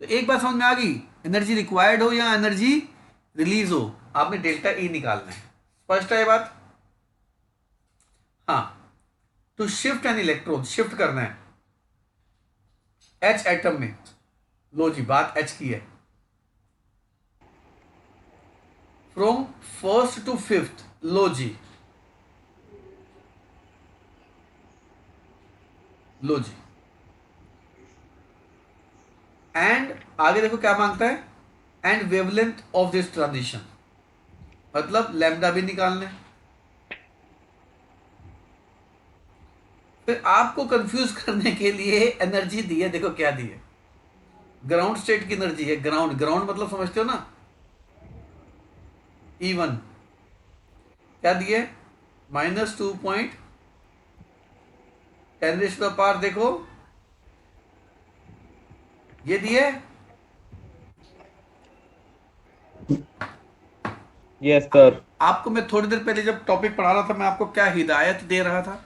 तो एक बात समझ में आ गई, एनर्जी रिक्वायर्ड हो या एनर्जी रिलीज हो, आपने डेल्टा ई निकालना है। स्पष्ट है ये बात? हाँ, to shift an electron, shift करना है एच एटम में। लो जी, बात एच की है। फ्रॉम फर्स्ट टू फिफ्थ, लो जी, लो जी। एंड आगे देखो क्या मांगता है, and wavelength of this transition, मतलब लैम्डा भी निकालना है। फिर आपको कंफ्यूज करने के लिए एनर्जी दी है, देखो क्या दी है, ग्राउंड स्टेट की एनर्जी है। ग्राउंड, ग्राउंड मतलब समझते हो ना, E1 क्या दिए, -2.10⁻⁴ देखो ये दिए। Yes sir. आपको मैं थोड़ी देर पहले जब टॉपिक पढ़ा रहा था, मैं आपको क्या हिदायत दे रहा था?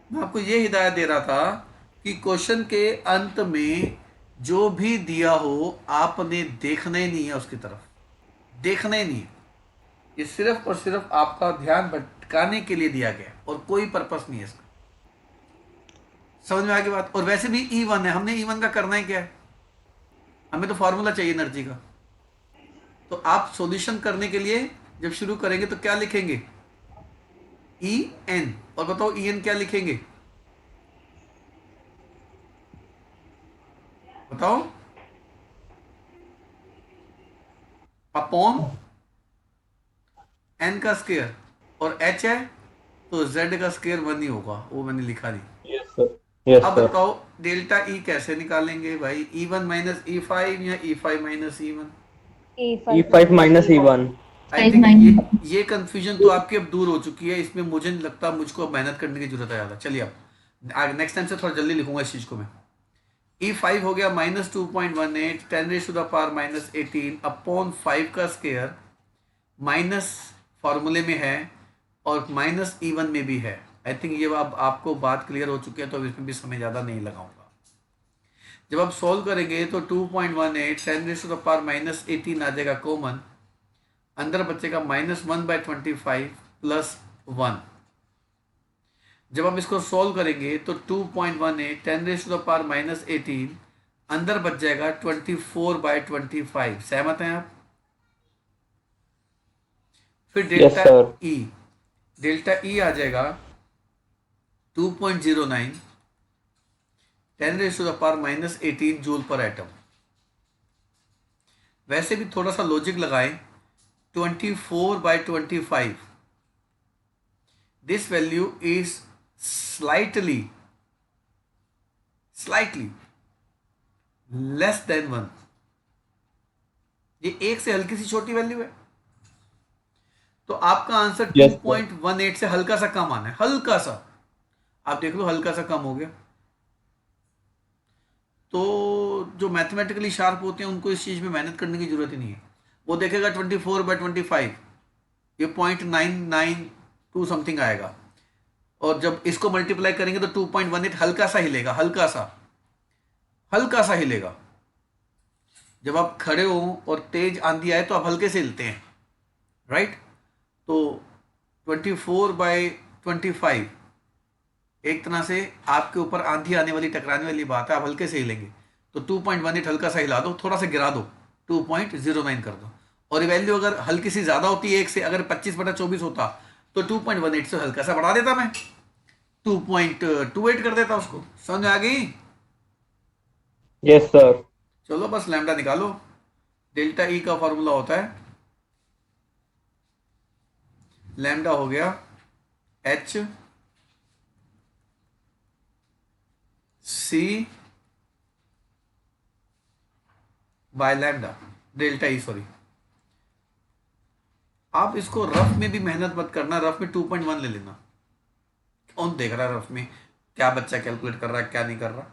मैं आपको ये हिदायत दे रहा था कि क्वेश्चन के अंत में जो भी दिया हो आपने देखना ही नहीं है, उसकी तरफ देखना ही नहीं है। ये सिर्फ और सिर्फ आपका ध्यान भटकाने के लिए दिया गया है और कोई पर्पस नहीं है इसका। समझ में आ गई बात? और वैसे भी E1 है, हमने E1 का करना है क्या है, हमें तो फॉर्मूला चाहिए एनर्जी का। तो आप सॉल्यूशन करने के लिए जब शुरू करेंगे तो क्या लिखेंगे, En। और बताओ En क्या लिखेंगे, बताओ, अपॉन n का स्क्वायर, और h है तो z का स्क्वायर 1 ही होगा, वो मैंने लिखा नहीं। Yes sir. यस अब सर। बताओ डेल्टा ई कैसे निकालेंगे भाई, E1 माइनस E5 या E5 minus E1? E5 minus E1। आई फाइव थिंक माइनस ये कंफ्यूजन तो आपकी अब दूर हो चुकी है, इसमें मुझे नहीं लगता मुझको अब मेहनत करने की जरूरत है ज़्यादा। चलिए अब नेक्स्ट टाइम से थोड़ा जल्दी लिखूंगा इस चीज़ को मैं। E5 हो गया -2.18 10⁻⁻18 अपॉन 5 का स्क्वायर, माइनस फॉर्मूले में है और माइनस E1 में भी है। आई थिंक ये अब आपको बात क्लियर हो चुकी है, तो अब इसमें भी समय ज़्यादा नहीं लगाऊंगा। जब आप सॉल्व करेंगे तो 2.18 10⁻⁻18 आ जाएगा कॉमन, अंदर बचेगा -1/25 +1। जब हम इसको सॉल्व करेंगे तो 2.18 10⁻⁻18 अंदर बच जाएगा 24/25। सहमत हैं आप? फिर यस डेल्टा सर। ई, डेल्टा ई आ जाएगा 2.09 10⁻⁻18 जूल पर एटम। वैसे भी थोड़ा सा लॉजिक लगाएं, 24/25, this value is slightly less than 1। ये एक से हल्की सी छोटी वैल्यू है, तो आपका आंसर यस सर। 2.18 से हल्का सा कम आना है, हल्का सा। आप देख लो हल्का सा कम हो गया। तो जो मैथमेटिकली शार्प होते हैं उनको इस चीज में मेहनत करने की जरूरत ही नहीं है, वो देखेगा 24/25, ये 0.992 समथिंग आएगा। और जब इसको मल्टीप्लाई करेंगे तो 2.18 हल्का सा हिलेगा, हल्का सा, हल्का सा हिलेगा। जब आप खड़े हो और तेज आंधी आए तो आप हल्के से हिलते हैं, राइट? तो 24/25 एक तरह से आपके ऊपर आंधी आने वाली, टकराने वाली बात है, आप हल्के से हिलेंगे। तो 2.18 हल्का सा हिला दो, थोड़ा सा गिरा दो, 2.09 कर दो। और ये वैल्यू अगर हल्की सी ज्यादा होती है एक से, अगर 25/24 होता तो 2.18 से हल्का सा बढ़ा देता मैं, 2.28 कर देता उसको। समझ आ गई? Yes sir. चलो बस लैम्डा निकालो। डेल्टा ई का फॉर्मूला होता है, लैम्डा हो गया H C by lambda, delta E, sorry. आप इसको रफ में भी मेहनत मत करना, रफ में 2.1 ले लेना। कौन देख रहा है रफ में क्या बच्चा कैलकुलेट कर रहा है क्या नहीं कर रहा?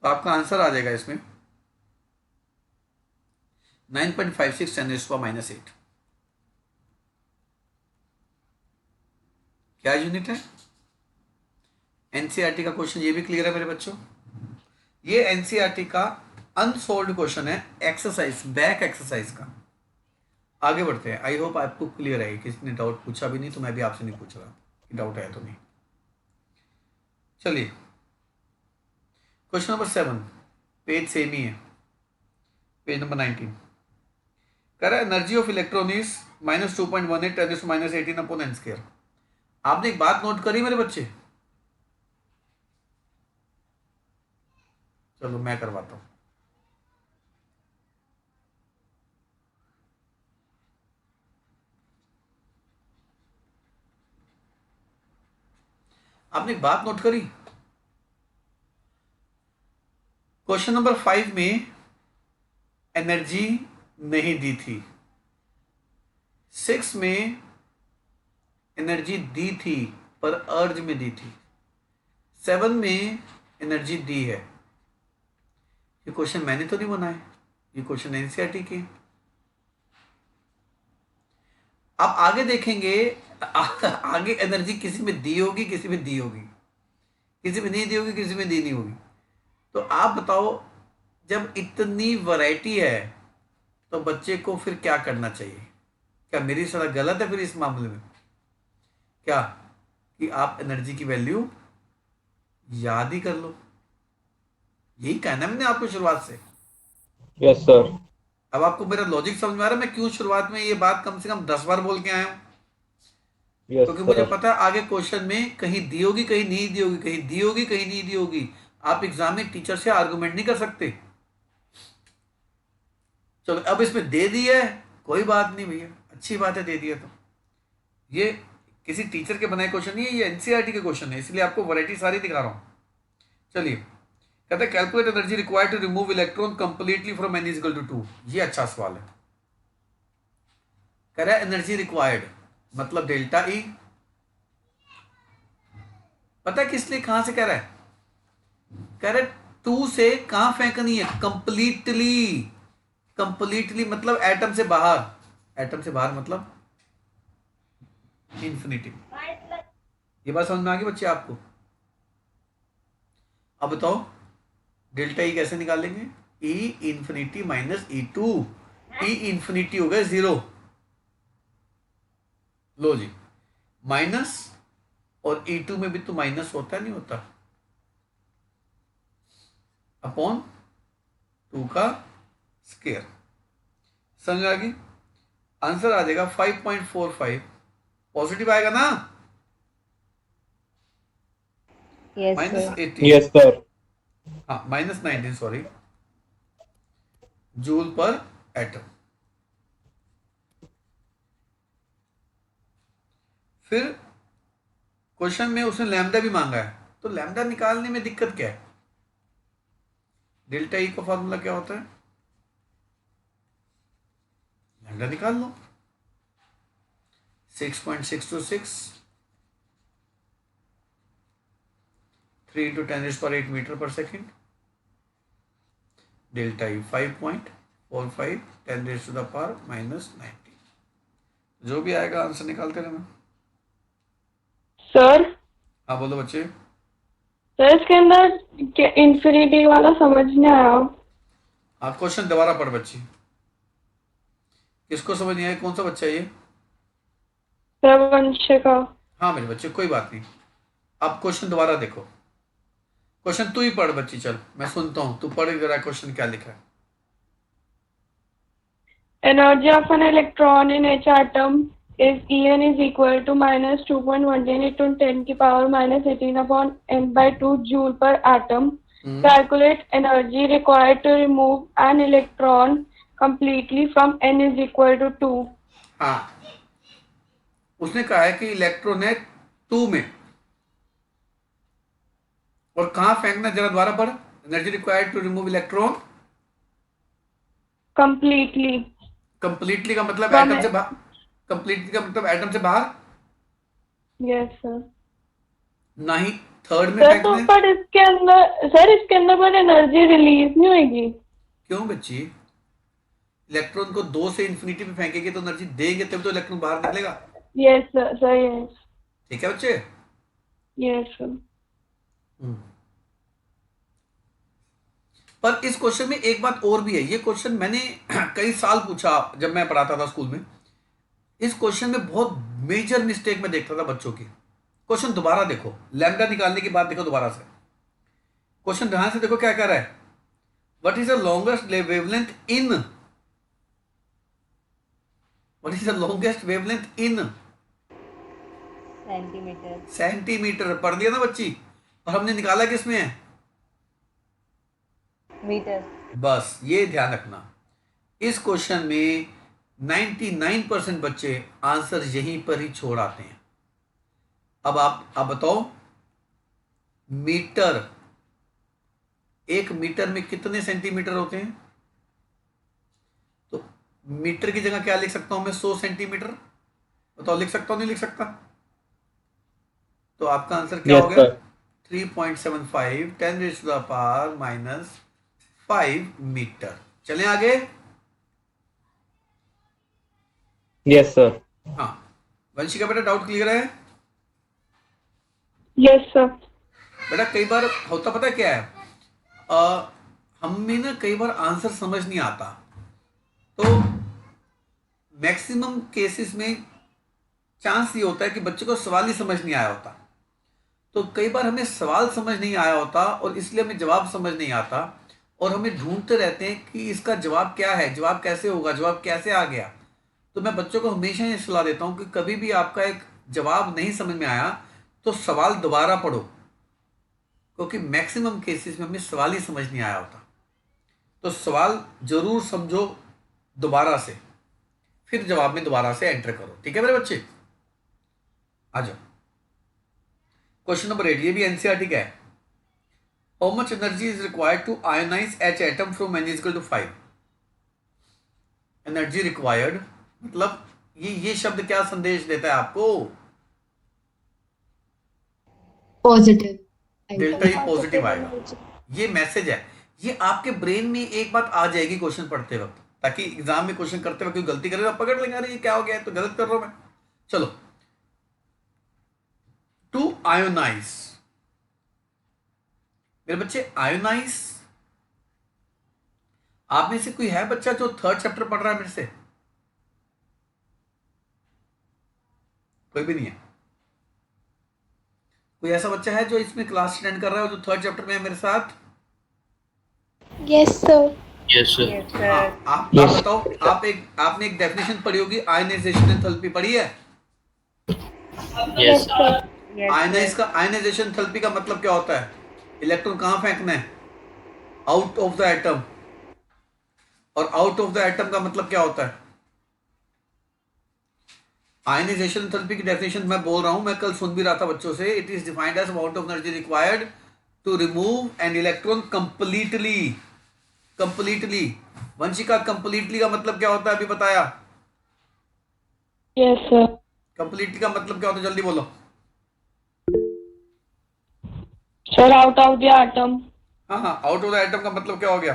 तो आपका आंसर आ जाएगा इसमें 9.56 10⁻⁻8। क्या यूनिट है? एनसीईआरटी का क्वेश्चन, ये भी क्लियर है मेरे बच्चों? ये एनसीईआरटी का अनसोल्व्ड क्वेश्चन है, एक्सरसाइज, बैक एक्सरसाइज का। आगे बढ़ते हैं। आई होप आपको क्लियर है, किसी ने डाउट पूछा भी नहीं तो मैं भी आपसे नहीं पूछ रहा कि डाउट है तो नहीं। चलिए क्वेश्चन नंबर 7, पेज सेम ही है, पेज नंबर 19। कह रहा है energy of electron is -2.18 × -18/n²। आपने एक बात नोट करी मेरे बच्चे? चलो मैं करवाता हूं। आपने एक बात नोट करी? क्वेश्चन नंबर 5 में एनर्जी नहीं दी थी, 6 में एनर्जी दी थी पर अर्ज में दी थी, 7 में एनर्जी दी है। ये क्वेश्चन मैंने तो नहीं बनाए, ये क्वेश्चन एनसीईआरटी के। आप आगे देखेंगे, आगे एनर्जी किसी में दी होगी, किसी में दी होगी, किसी में नहीं दी होगी, किसी में दी नहीं होगी। तो आप बताओ, जब इतनी वैरायटी है तो बच्चे को फिर क्या करना चाहिए? क्या मेरी सलाह गलत है फिर इस मामले में? क्या कि आप एनर्जी की वैल्यू याद ही कर लो? यही कहना है मैंने आपको शुरुआत से। Yes sir. अब आपको मेरा लॉजिक समझ में आ रहा है मैं क्यों शुरुआत में ये बात कम से कम 10 बार बोल के आया हूं? यस क्योंकि मुझे सर। पता है आगे क्वेश्चन में कहीं दी होगी, कहीं नहीं दी होगी, कहीं दी होगी, कहीं नहीं दी होगी। आप एग्जाम में टीचर से आर्गुमेंट नहीं कर सकते। चलो अब इसमें दे दी है, कोई बात नहीं भैया, अच्छी बात है, दे दिया तो। ये किसी टीचर के बनाए क्वेश्चन नहीं है, ये एनसीईआरटी के क्वेश्चन है, इसलिए आपको वैरायटी सारी दिखा रहा हूं। चलिए, कहते हैं calculate energy required to remove electron completely from n = 2। ये अच्छा सवाल है। कह रहा है एनर्जी रिक्वायर्ड मतलब डेल्टा ई। पता है किस लिए, कहां से कह रहा है? कह रहा है 2 से कहां फेंकनी है? कंप्लीटली। कंप्लीटली मतलब एटम से बाहर, एटम से बाहर मतलब इंफिनिटी। ये बात समझ में आ गई बच्चे आपको? अब बताओ डेल्टा ई कैसे निकालेंगे? ई इंफिनिटी माइनस E2। ई इंफिनिटी हो गया 0। लो जी, माइनस, और E2 में भी तो माइनस होता नहीं होता, अपॉन 2 का स्क्वायर। समझ आ गई? आंसर आ जाएगा 5.45। पॉजिटिव आएगा ना? Yes, sir. -18, yes sir. हाँ -19 सॉरी, जूल पर एटम। फिर क्वेश्चन में उसने लैम्डा भी मांगा है, तो लैम्डा निकालने में दिक्कत क्या है? डेल्टा ई का फॉर्मूला क्या होता है? लैम्डा निकाल लो, 6.626 3 × 10⁸ मीटर पर सेकेंड। Delta E 5.45 10⁻⁻90। जो भी आएगा आंसर निकालते रहना। सर हाँ बोलो बच्चे। सर इसके अंदर इंफिनिटी वाला समझ नहीं आया। आप क्वेश्चन दोबारा पढ़ बच्ची। किसको समझ नहीं आया? कौन सा बच्चा है ये? सर वंशिका। हाँ मेरे बच्चे कोई बात नहीं, आप क्वेश्चन दोबारा देखो। क्वेश्चन तू ही पढ़ बच्ची, चल मैं सुनता हूँ, तू पढ़ जरा क्वेश्चन क्या लिखा है। Energy of an electron in each atom is En is equal to -2.18 into 10⁻⁻18/n/2 joule per atom. Calculate energy required to remove an electron completely from n is equal to 2. हाँ, उसने कहा है कि electron है 2 में, और कहां फेंकना, जरा दोबारा पढ़। Energy required to remove electron Completely. Completely का मतलब From एटम से बाहर, कंप्लीटली का मतलब एटम से बाहर, Yes sir. ना ही थर्ड में सर तो फेंकना। पर इसके अंदर सर इसके अंदर पर एनर्जी रिलीज नहीं होगी। क्यों बच्ची? इलेक्ट्रॉन को 2 से इंफिनिटी पे फेंकेंगे तो एनर्जी देंगे तब तो इलेक्ट्रॉन बाहर निकलेगा। Yes sir, sir yes. ठीक है बच्चे? Yes, sir. पर इस क्वेश्चन में एक बात और भी है, ये क्वेश्चन मैंने कई साल पूछा जब मैं पढ़ाता था स्कूल में। इस क्वेश्चन में बहुत मेजर मिस्टेक मैं देखता था बच्चों की। क्वेश्चन दोबारा देखो, लैम्डा निकालने की बात देखो दोबारा से। क्वेश्चन ध्यान से देखो क्या कह रहा है। What is the longest wavelength in, what is the longest wavelength in centimetre. Centimetre. पढ़ दिया ना बच्ची? और हमने निकाला किस में है? मीटर। बस ये ध्यान रखना, इस क्वेश्चन में 99% बच्चे आंसर यहीं पर ही छोड़ आते हैं। अब आप बताओ, मीटर, एक मीटर में कितने सेंटीमीटर होते हैं? तो मीटर की जगह क्या लिख सकता हूं मैं? 100 सेंटीमीटर। बताओ, लिख सकता हूं नहीं लिख सकता? तो आपका आंसर क्या यस हो गया? सर। 3.75 10⁻⁵ मीटर। चलें आगे। Yes sir. हाँ, वंशिका बेटा, डाउट क्लियर है? Yes, sir. बेटा कई बार होता पता है क्या है, हमें ना कई बार आंसर समझ नहीं आता, तो मैक्सिमम केसेस में चांस ये होता है कि बच्चे को सवाल ही समझ नहीं आया होता। तो कई बार हमें सवाल समझ नहीं आया होता और इसलिए हमें जवाब समझ नहीं आता, और हमें ढूंढते रहते हैं कि इसका जवाब क्या है, जवाब कैसे होगा, जवाब कैसे आ गया। तो मैं बच्चों को हमेशा ये सलाह देता हूं कि कभी भी आपका एक जवाब नहीं समझ में आया तो सवाल दोबारा पढ़ो, क्योंकि मैक्सिमम केसेस में हमें सवाल ही समझ नहीं आया होता। तो सवाल जरूर समझो दोबारा से, फिर जवाब में दोबारा से एंटर करो। ठीक है मेरे बच्चे? आ जाओ, क्वेश्चन नंबर 8, ये भी एनसीईआरटी का है। How much energy is required to ionize H atom from n equal to 5? Energy required मतलब ये शब्द क्या संदेश देता है आपको? Positive. Delta E positive Positive आएगा, energy. ये मैसेज है। ये आपके ब्रेन में एक बात आ जाएगी क्वेश्चन पढ़ते वक्त, ताकि एग्जाम में क्वेश्चन करते वक्त कोई गलती करे तो आप पकड़ लेंगे, अरे ये क्या हो गया, तो गलत कर रहा हूं मैं। चलो, टू आयोनाइज, मेरे बच्चे आयोनाइज, आप में से कोई है बच्चा जो 3rd चैप्टर पढ़ रहा है मेरे से? कोई भी नहीं है? कोई ऐसा बच्चा है जो इसमें क्लास अटेंड कर रहा है जो 3rd चैप्टर में है मेरे साथ? Yes, sir. यस हाँ, सर। आप Yes. बताओ, आपने एक डेफिनेशन पढ़ी होगी, आयनाइजेशन एंथैल्पी पढ़ी है? Yes, sir. आयनाइजेशन एंथैल्पी का मतलब क्या होता है? इलेक्ट्रॉन कहां फेंकना है? Out of the atom. और आउट ऑफ द एटम का मतलब क्या होता है? आयनाइजेशन एंथैल्पी की डेफिनेशन मैं बोल रहा हूं, मैं कल सुन भी रहा था बच्चों से। It is defined as amount of energy required to remove an electron completely. Completely, Vanshika, completely का मतलब क्या होता है? अभी बताया। Yes, sir. कंप्लीटली का मतलब क्या होता है? जल्दी बोलो। Sir, out of the atom. हाँ हाँ, आउट ऑफ द एटम का मतलब क्या हो गया?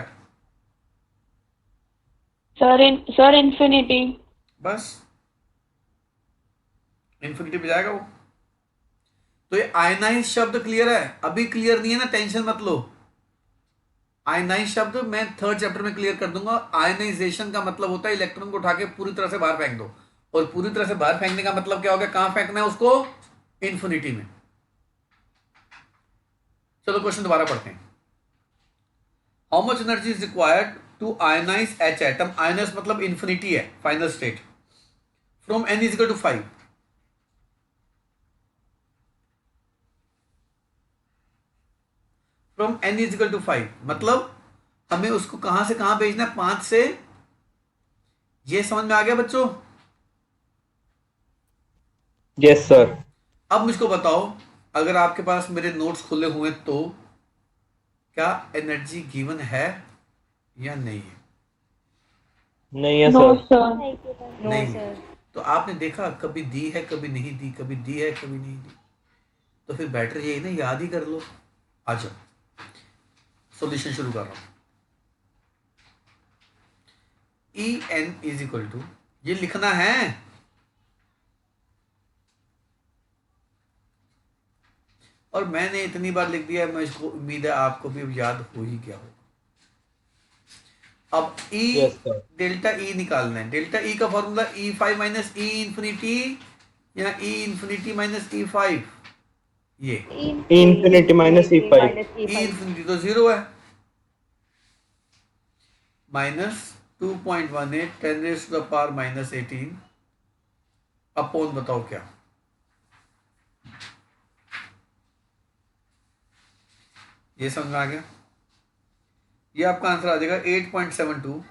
Sir, infinity. बस, इन्फिनिटी पे जाएगा वो। तो ये आयनाइज शब्द क्लियर है? अभी क्लियर नहीं है ना, टेंशन मत लो। आयनाइज शब्द मैं 3rd चैप्टर में क्लियर कर दूंगा। आयनाइजेशन का मतलब होता है इलेक्ट्रॉन को उठा के पूरी तरह से बाहर फेंक दो, और पूरी तरह से बाहर फेंकने का मतलब क्या होगा? कहां फेंकना है उसको? इन्फिनिटी में। चलो क्वेश्चन दोबारा पढ़ते हैं। How much energy is required to ionize H atom? Ionize मतलब इन्फिनिटी है, final state, from n is equal to 5। From n is equal to 5 मतलब हमें उसको कहां से कहां भेजना है? 5 से। ये समझ में आ गया बच्चों? Yes sir. अब मुझको बताओ, अगर आपके पास मेरे नोट्स खुले हुए तो क्या एनर्जी गिवन है या नहीं है? नहीं है No, सर। sir. नो नहीं है। सर। तो आपने देखा, कभी दी है कभी नहीं दी, कभी दी है कभी नहीं दी, तो फिर बेटर यही ना, याद ही कर लो। आ जाओ, सॉल्यूशन शुरू कर रहा हूं। E n is equal to, ये लिखना है, और मैंने इतनी बार लिख दिया है, मैं इसको उम्मीद है आपको भी अब याद हो ही गया होगा। अब E yes sir. Delta E निकालना है। डेल्टा E का formula E5 minus E infinity या E इन्फिनिटी माइनस E5, ये इन्फिनिटी माइनस ई फाइव। E इन्फिनिटी तो 0 है, माइनस 2.18 10⁻⁻18 अपॉन बताओ क्या, ये समझ में आ गया? ये आपका आंसर आ जाएगा 8.72।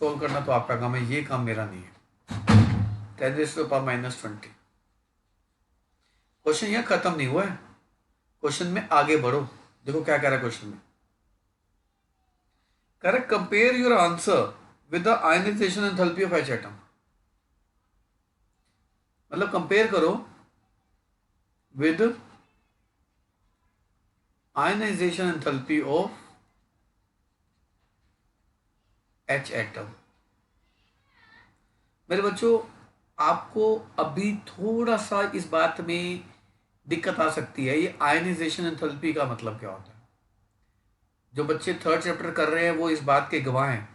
सोल्व करना तो आपका काम है, ये काम मेरा नहीं है। 10⁻⁻20। क्वेश्चन यहाँ खत्म नहीं हुआ है, क्वेश्चन में आगे बढ़ो। देखो क्या कह रहा है क्वेश्चन में, कह रहा है compare your answer with the ionization enthalpy of H atom. मतलब कंपेयर करो with ionization enthalpy of H atom. मेरे बच्चों, आपको अभी थोड़ा सा इस बात में दिक्कत आ सकती है, ये आयनाइजेशन एंथैल्पी का मतलब क्या होता है। जो बच्चे थर्ड चैप्टर कर रहे हैं वो इस बात के गवाह हैं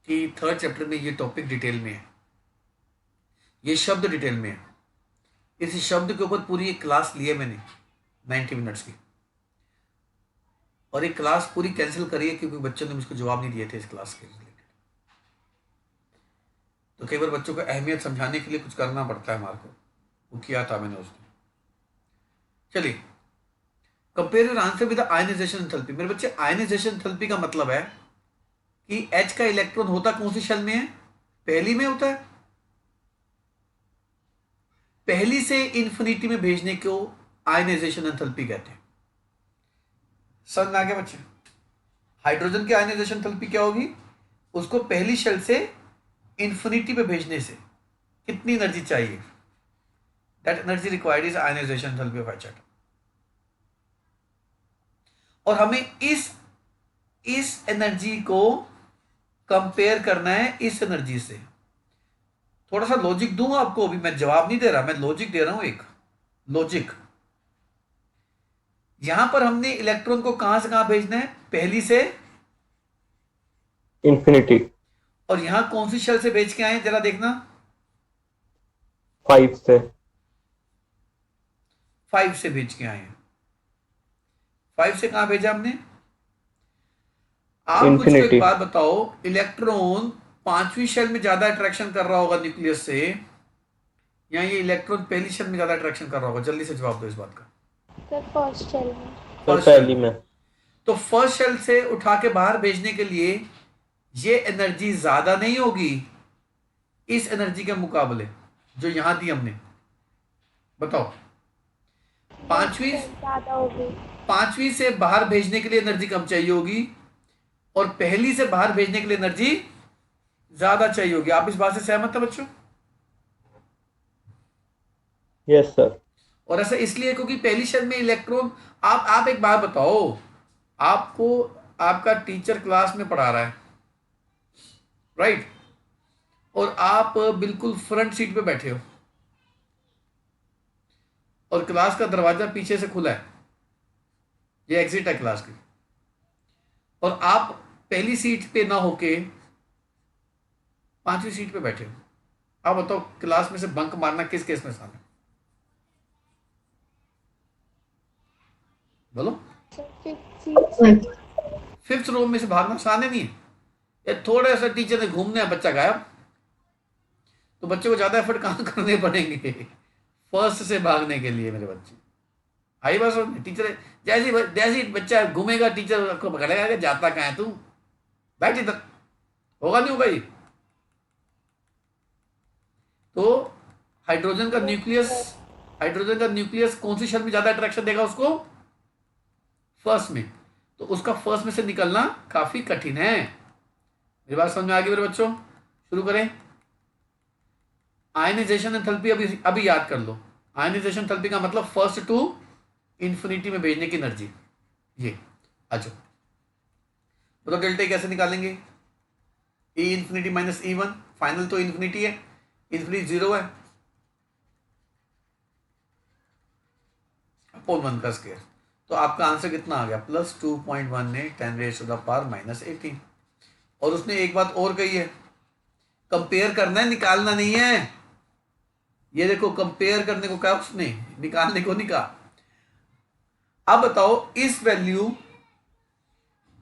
कि थर्ड चैप्टर में ये टॉपिक डिटेल में है, ये शब्द डिटेल में है। इस शब्द के ऊपर पूरी एक क्लास ली है मैंने 90 मिनट्स की, और एक क्लास पूरी कैंसिल करी है क्योंकि बच्चों ने मुझको जवाब नहीं दिए थे इस क्लास के रिलेटेड। तो कई बार बच्चों को अहमियत समझाने के लिए कुछ करना पड़ता है हमारे को, वो किया था मैंने उस दिन। चलिए, compare your answer with ionization enthalpy. मेरे बच्चे, आयनाइजेशन एंथैल्पी का मतलब है कि H का इलेक्ट्रॉन होता कौन सी शेल में है? पहली में होता है। पहली से इंफिनिटी में भेजने को आयनाइजेशन एंथैल्पी कहते हैं। समझ में आ गया बच्चे? हाइड्रोजन की आयनाइजेशन एंथैल्पी क्या होगी? उसको पहली शेल से इंफिनिटी पे भेजने से कितनी एनर्जी चाहिए? That energy required is ionization enthalpy of H atom. और हमें इस एनर्जी को कंपेयर करना है इस एनर्जी से। थोड़ा सा लॉजिक दूंगा आपको, अभी मैं जवाब नहीं दे रहा, मैं लॉजिक दे रहा हूं। एक लॉजिक, यहां पर हमने इलेक्ट्रॉन को कहां से कहां भेजना है? पहली से इन्फिनिटी। और यहां कौन सी शेल से भेज के आए जरा देखना? 5 से। 5 से भेज के आए हैं। 5 से कहां भेजा हमने? आप मुझको एक इन्फिनिटी। बात बताओ, इलेक्ट्रॉन पांचवी शेल में ज्यादा अट्रैक्शन कर रहा होगा न्यूक्लियस से, या ये इलेक्ट्रॉन पहली शेल में ज्यादा अट्रैक्शन कर रहा होगा? जल्दी से जवाब दो इस बात का। सर फर्स्ट शेल में। तो फर्स्ट शेल। पहली में। तो फर्स्ट शेल से उठा के बाहर भेजने के लिए ये एनर्जी ज्यादा नहीं होगी इस एनर्जी के मुकाबले जो यहां दी हमने? बताओ। ज्यादा होगी। पांचवी से बाहर भेजने के लिए एनर्जी कम चाहिए होगी, और पहली से बाहर भेजने के लिए एनर्जी ज्यादा चाहिए होगी। आप इस बात से सहमत है बच्चों? Yes sir. और ऐसा इसलिए क्योंकि पहली शेल में इलेक्ट्रॉन, आप एक बात बताओ, आपको आपका टीचर क्लास में पढ़ा रहा है, राइट, और आप बिल्कुल फ्रंट सीट पे बैठे हो और क्लास का दरवाजा पीछे से खुला है, ये एग्जिट है क्लास की, और आप पहली सीट पे ना होके पांचवी सीट पे बैठे हो। आप बताओ क्लास में से बंक मारना किस केस में शामिल? बोलो। फिफ्थ रो में से भागना शान नहीं है। या थोड़ा सा टीचर ने घूमने बच्चा गायब, तो बच्चे को ज्यादा एफर्ट कहां करने पड़ेंगे फर्स्ट से भागने के लिए? मेरे बच्चे आई बस, टीचर जैसे बच्चा घूमेगा टीचर को पकड़ेगा, जाता कहां है तू, बैठ इधर, होगा नहीं होगा ये? तो हाइड्रोजन का न्यूक्लियस कौन सी शेल में ज्यादा अट्रैक्शन देगा उसको? फर्स्ट में। तो उसका फर्स्ट में से निकलना काफी कठिन है। मेरी बात समझ में आ गई मेरे बच्चों? शुरू करें। आयनाइजेशन एंथैल्पी अभी याद कर लो। आयनाइजेशन एंथैल्पी का मतलब फर्स्ट टू इंफिनिटी में भेजने की एनर्जी। ये आ जाओ, बताओ डेल्टा कैसे निकालेंगे? ई इन्फिनिटी माइनस E1, फाइनल तो इन्फिनिटी है, इन्फिनिटी 0 है, होल 1 का स्क्वायर। तो आपका आंसर कितना आ गया? प्लस 2.18 10⁻⁻18। और उसने एक बात और कही है, कंपेयर करना है, निकालना नहीं है। ये देखो, कंपेयर करने को कहा उसने, निकालने को नहीं कहा। अब बताओ, इस वैल्यू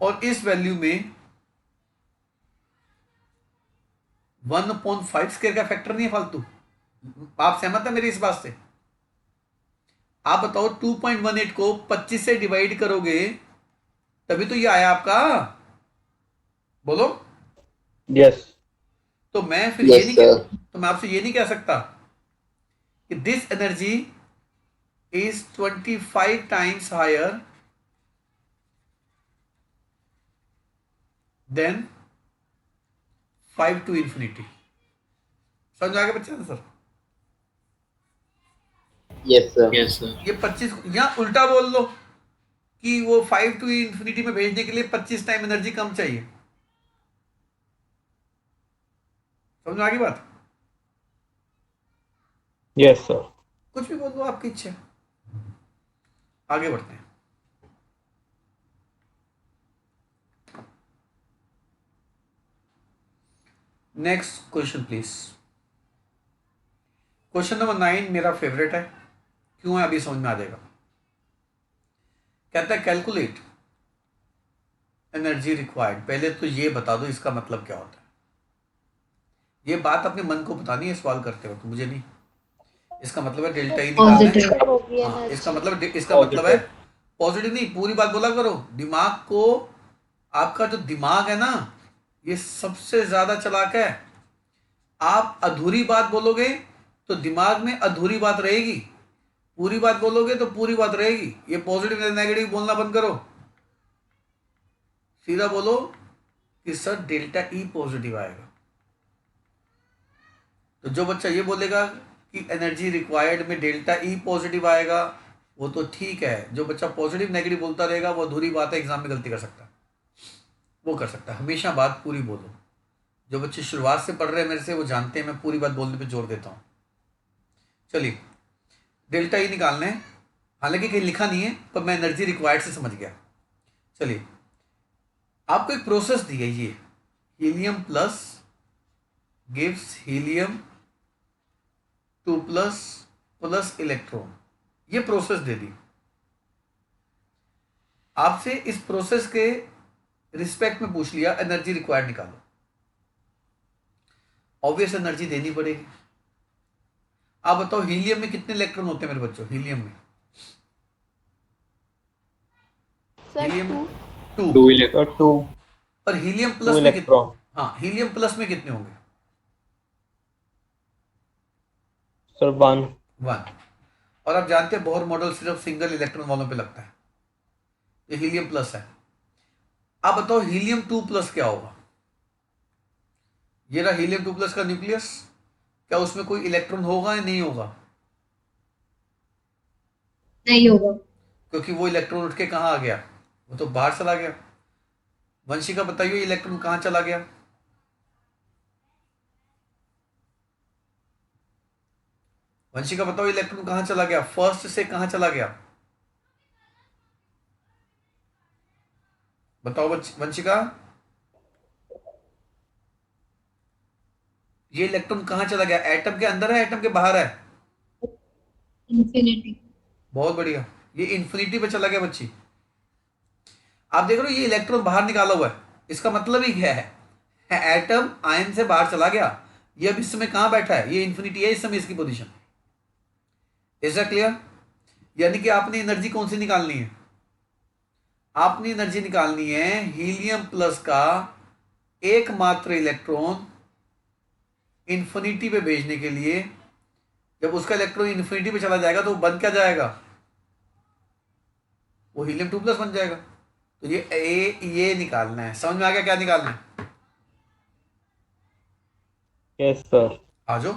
और इस वैल्यू में 1/5 स्क्वायर का फैक्टर नहीं है फालतू। आप सहमत है मेरी इस बात से? आप बताओ, 2.18 को 25 से डिवाइड करोगे तभी तो ये आया आपका। बोलो। यस तो मैं फिर Yes, sir. तो मैं आपसे ये नहीं कह सकता कि this energy is 25 times higher than 5 to infinity। समझ आ गया बच्चा सर? Yes, sir. Yes, sir. ये 25 या उल्टा बोल लो कि वो 5 to infinity में भेजने के लिए 25 टाइम एनर्जी कम चाहिए। समझ में आ गई बात? Yes sir. कुछ भी बोल दो, आपकी इच्छा। आगे बढ़ते हैं। Next question please. Question number 9 मेरा फेवरेट है। क्यों है अभी समझ में आ जाएगा। कहता है कैलकुलेट एनर्जी रिक्वायर्ड। पहले तो ये बता दो इसका मतलब क्या होता है। ये बात अपने मन को बतानी है सवाल करते हो, तो मुझे नहीं। इसका मतलब है डेल्टा ई निकालना है। पॉजिटिव होगी हाँ, एनर्जी। इसका मतलब है पॉजिटिव नहीं, पूरी बात बोला करो। दिमाग को, आपका जो दिमाग है ना, ये सबसे ज्यादा चालाक है। आप अधूरी बात बोलोगे तो दिमाग में अधूरी बात रहेगी, पूरी बात बोलोगे तो पूरी बात रहेगी। ये पॉजिटिव नेगेटिव बोलना बंद करो, सीधा बोलो कि सर डेल्टा ई पॉजिटिव आएगा। तो जो बच्चा ये बोलेगा कि एनर्जी रिक्वायर्ड में डेल्टा ई पॉजिटिव आएगा, वो तो ठीक है। जो बच्चा पॉजिटिव नेगेटिव बोलता रहेगा वो अधूरी बात है, एग्जाम में गलती कर सकता है, वो कर सकता है। हमेशा बात पूरी बोलो। जो बच्चे शुरुआत से पढ़ रहे हैं मेरे से, वो जानते हैं मैं पूरी बात बोलने पे जोर देता हूँ। चलिए, डेल्टा ई निकालना है। हालांकि कहीं लिखा नहीं है, पर मैं एनर्जी रिक्वायर्ड से समझ गया। चलिए, आपको एक प्रोसेस दी है, ये helium plus gives helium 2 plus electron, ये प्रोसेस दे दी। आपसे इस प्रोसेस के रिस्पेक्ट में पूछ लिया एनर्जी रिक्वायर्ड निकालो। ऑब्वियस एनर्जी देनी पड़ेगी। आप बताओ हीलियम में कितने इलेक्ट्रॉन होते हैं मेरे बच्चों? हीलियम में सर हीलियम 2। 2 electron. सर 2 और हीलियम 2 प्लस में कितने? इलेक्ट्रॉन। हाँ, हीलियम प्लस में कितने होंगे? सर 1। 1। और आप जानते हैं बोहर मॉडल सिर्फ सिंगल इलेक्ट्रॉन वालों पे लगता है। ये हीलियम प्लस है। आप बताओ हीलियम 2 प्लस क्या होगा? ये रहा हीलियम 2 प्लस का न्यूक्लियस। क्या उसमें कोई इलेक्ट्रॉन होगा या नहीं होगा? नहीं होगा। क्योंकि वो इलेक्ट्रॉन उठ के कहाँ आ गया? वो तो बाहर चला गया। वंशिका बताइए, इलेक्ट्रॉन कहाँ चला गया? वंशिका बताओ, इलेक्ट्रॉन कहाँ चला गया? फर्स्ट से कहाँ चला गया? बताओ वंशिका, ये इलेक्ट्रॉन कहाँ चला गया? एटम के अंदर है, एटम के बाहर है? इंफिनिटी। बहुत बढ़िया, ये इन्फिनिटी पे चला गया बच्ची। आप देख रहे हो, ये इलेक्ट्रॉन बाहर निकाला हुआ है। इसका मतलब ही क्या है? एटम आयन से बाहर चला गया। ये अब इस समय कहाँ बैठा है? ये इन्फिनिटी है इस समय, इसकी पोजीशन। Is that clear? यानी कि आपने एनर्जी कौन सी निकालनी है? आपने एनर्जी निकालनी है हीलियम प्लस का एकमात्र इलेक्ट्रॉन इन्फिनिटी पे भेजने के लिए। जब उसका इलेक्ट्रॉन इन्फिनिटी पे चला जाएगा तो वो बन क्या जाएगा? वो हीलियम 2 प्लस बन जाएगा। तो ये निकालना है। समझ में आ गया क्या निकालना है? Yes sir. आ जाओ,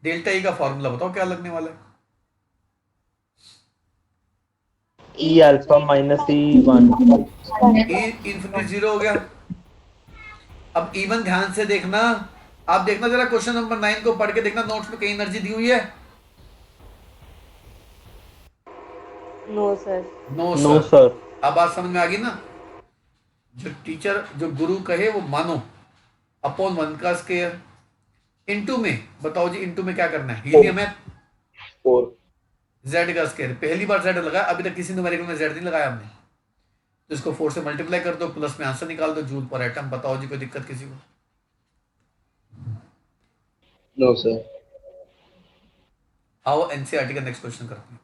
डेल्टा ई का फॉर्मूला बताओ क्या लगने वाला है? ई अल्फा माइनस E1। ई इन्फिनिटी 0 हो गया। अब इवन ध्यान से देखना। आप देखना जरा, क्वेश्चन नंबर 9 को पढ़ के देखना, नोट्स में कहीं एनर्जी दी हुई है? No, sir. No no sir. Sir. अब बात समझ में आ गई ना? जो टीचर जो गुरु कहे वो मानो। अपॉन 1 का स्क्वायर इनटू में, बताओ जी इनटू में क्या करना है? हीलियम है, 4। z का स्क्वायर। पहली बार z लगाया, अभी तक किसी न्यूमेरिकल में z नहीं लगाया हमने, तो इसको 4 से मल्टीप्लाई कर दो, प्लस में आंसर निकाल दो जूल पर एटम। बताओ जी कोई दिक्कत किसी को? No sir. आओ एनसीईआरटी का नेक्स्ट क्वेश्चन करते हैं।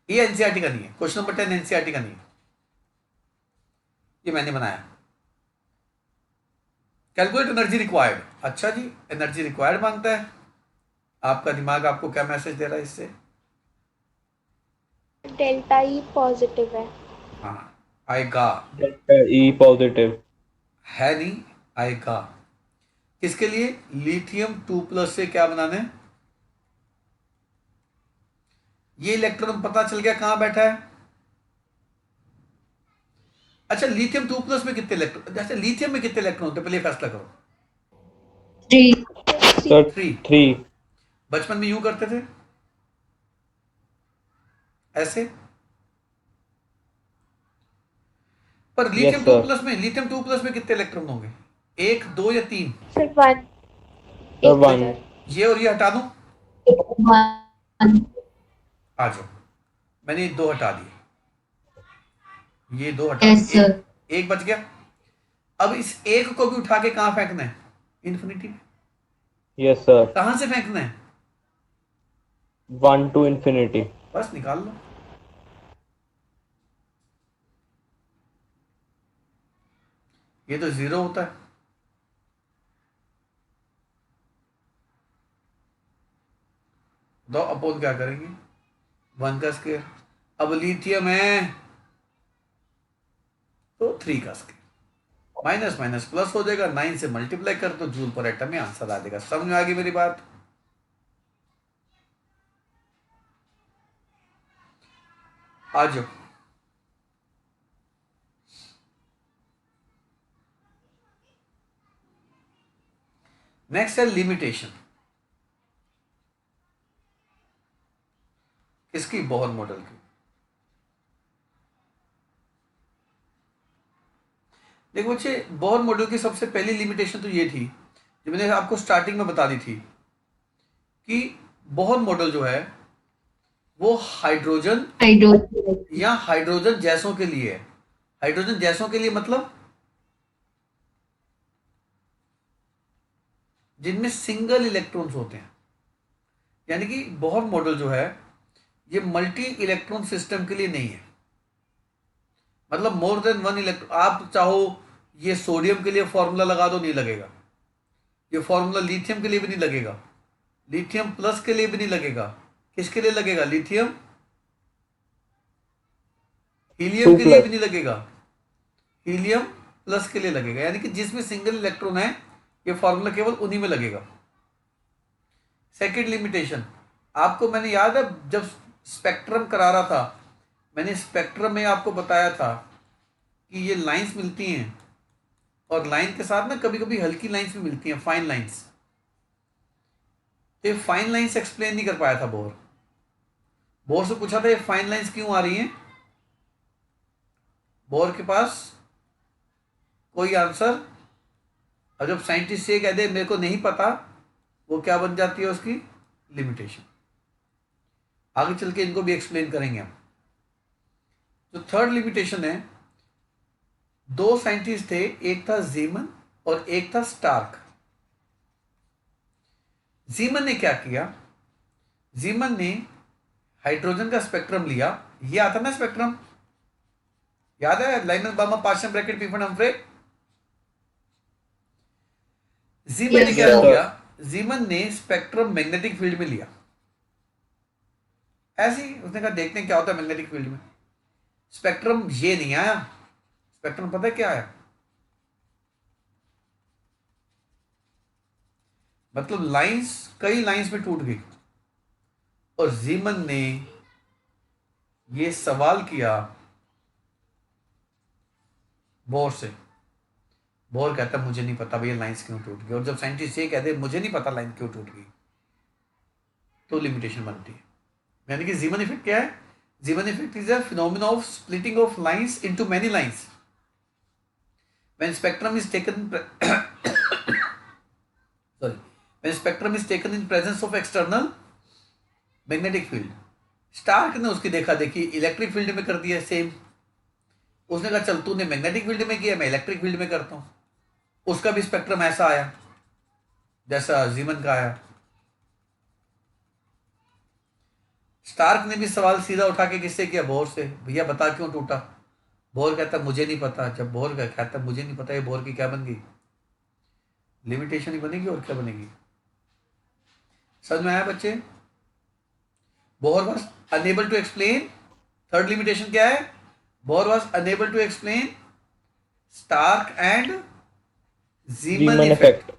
ये एनसीईआरटी का नहीं है, क्वेश्चन नंबर 10 एनसीईआरटी का नहीं है, ये मैंने बनाया। Calculate energy required. अच्छा जी, एनर्जी रिक्वायर्ड मांगता है। आपका दिमाग आपको क्या मैसेज दे रहा है इससे? डेल्टा ई पॉजिटिव है। हाँ, आएगा। Delta E positive. है नहीं, आएगा। किसके लिए? लिथियम 2+ से क्या बनाना है? ये इलेक्ट्रॉन पता चल गया कहां बैठा है। अच्छा, लिथियम 2+ में कितने इलेक्ट्रॉन, अच्छा लिथियम में कितने इलेक्ट्रॉन होते हैं, पहले फैसला करो। 3। सर 3। 3। बचपन में यूं करते थे ऐसे। पर yes lithium two sir. Plus में लिथियम 2+ में कितने इलेक्ट्रॉन होंगे? 1, 2 या 3? सर 1। सर एक 1। मिनट। ये और ये हटा दूं? 1। आ जाओ, मैंने ये 2 हटा दिए, ये 2 हटा यस दिए, सर। एक बच गया। अब इस एक को भी उठा के कहां फेंकना है? इन्फिनिटी में। Yes sir. कहां से फेंकना है? 1 to infinity। बस निकाल लो। ये तो 0 होता है। दो अपोन क्या करेंगे? 1 का स्क्वायर। अब लिथियम है तो 3 का स्क्वायर। माइनस माइनस प्लस हो जाएगा, 9 से मल्टीप्लाई कर दो, जूल पर एटम में आंसर आ जाएगा। समझ में आ गई मेरी बात? आ जाओ। नेक्स्ट है लिमिटेशन। किसकी? बोहर मॉडल की। देखो बच्चे, बोहर मॉडल की सबसे पहली लिमिटेशन तो ये थी, जो मैंने आपको स्टार्टिंग में बता दी थी, कि बोहर मॉडल जो है वो हाइड्रोजन हाइड्रोजन। या हाइड्रोजन जैसों के लिए है। हाइड्रोजन जैसों के लिए मतलब जिनमें सिंगल इलेक्ट्रॉन्स होते हैं। यानी कि बोहर मॉडल जो है ये मल्टी इलेक्ट्रॉन सिस्टम के लिए नहीं है। मतलब मोर देन 1 इलेक्ट्रॉन। आप चाहो ये सोडियम के लिए फॉर्मूला लगा दो, नहीं लगेगा। ये फॉर्मूला लिथियम के लिए भी नहीं लगेगा, लिथियम प्लस के लिए भी नहीं लगेगा। किसके लिए लगेगा? लिथियम हीलियम 2 के लिए भी plus। नहीं लगेगा, हीलियम प्लस के लिए लगेगा। यानी कि जिसमें सिंगल इलेक्ट्रॉन है ये फॉर्मूला केवल उन्हीं में लगेगा। सेकंड लिमिटेशन, आपको मैंने याद है जब स्पेक्ट्रम करा रहा था, मैंने स्पेक्ट्रम में आपको बताया था कि ये लाइंस मिलती हैं, और लाइन के साथ ना कभी कभी हल्की लाइंस भी मिलती हैं, फाइन लाइंस। तो ये फाइन लाइंस एक्सप्लेन नहीं कर पाया था बोर। बोर से पूछा था ये फाइन लाइंस क्यों आ रही हैं, बोर के पास कोई आंसर। और जब साइंटिस्ट ये कह दे मेरे को नहीं पता, वो क्या बन जाती है उसकी? लिमिटेशन। आगे चल के इनको भी एक्सप्लेन करेंगे हम। जो थर्ड लिमिटेशन है, 2 साइंटिस्ट थे, एक था जीमन और एक था स्टार्क। जीमन ने क्या किया? जीमन ने हाइड्रोजन का स्पेक्ट्रम लिया, ये आता ना स्पेक्ट्रम, याद है? लाइनर बार्मा पार्शियल ब्रैकेट पीफन हम्फ्रे। जीमन ने Yes, क्या sir. किया? जीमन ने स्पेक्ट्रम मैग्नेटिक फील्ड में लिया। ऐसे ही उसने कहा देखते हैं क्या होता है मैग्नेटिक फील्ड में। स्पेक्ट्रम ये नहीं आया, स्पेक्ट्रम पता है क्या आया? मतलब लाइंस, कई लाइंस में टूट गई। और जीमन ने ये सवाल किया बोर से। बोर कहता मुझे नहीं पता भैया लाइंस क्यों टूट गई। और जब साइंटिस्ट ये कहते मुझे नहीं पता लाइन क्यों टूट गई, तो लिमिटेशन बनती है। यानी कि जीमन इफेक्ट क्या है? Zeeman effect is a phenomenon of splitting of lines into many lines. When spectrum is taken when spectrum is taken in presence of external magnetic field. Stark ने उसकी देखा देखी इलेक्ट्रिक फील्ड में कर दिया सेम। उसने कहा चल तूने मैग्नेटिक फील्ड में किया, मैं इलेक्ट्रिक फील्ड में करता हूं। उसका भी स्पेक्ट्रम ऐसा आया जैसा जीमन का आया। स्टार्क ने भी सवाल सीधा उठा के किससे किया? बोर से। भैया बता क्यों टूटा? बोर कहता मुझे नहीं पता। जब बोर कहता मुझे नहीं पता, ये बोर की क्या बन गई? लिमिटेशन ही बनेगी और क्या बनेगी? समझ में आया बच्चे? Bohr was unable to explain. Third limitation क्या है? Bohr was unable to explain Stark and Zeeman effect.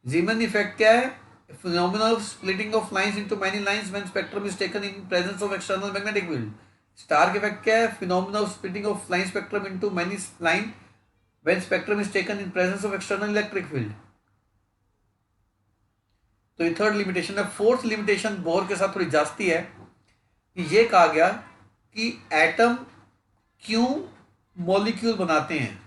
Zeeman effect क्या है? Phenomenon of splitting of lines into many lines when spectrum is taken in presence of external magnetic field. Stark effect क्या है? Phenomenon of splitting of line spectrum into many line when spectrum is taken in presence of external electric field. तो ये third limitation है। Fourth limitation bore के साथ थोड़ी जास्ती है कि ये कहा गया कि एटम क्यों मॉलिक्यूल बनाते हैं।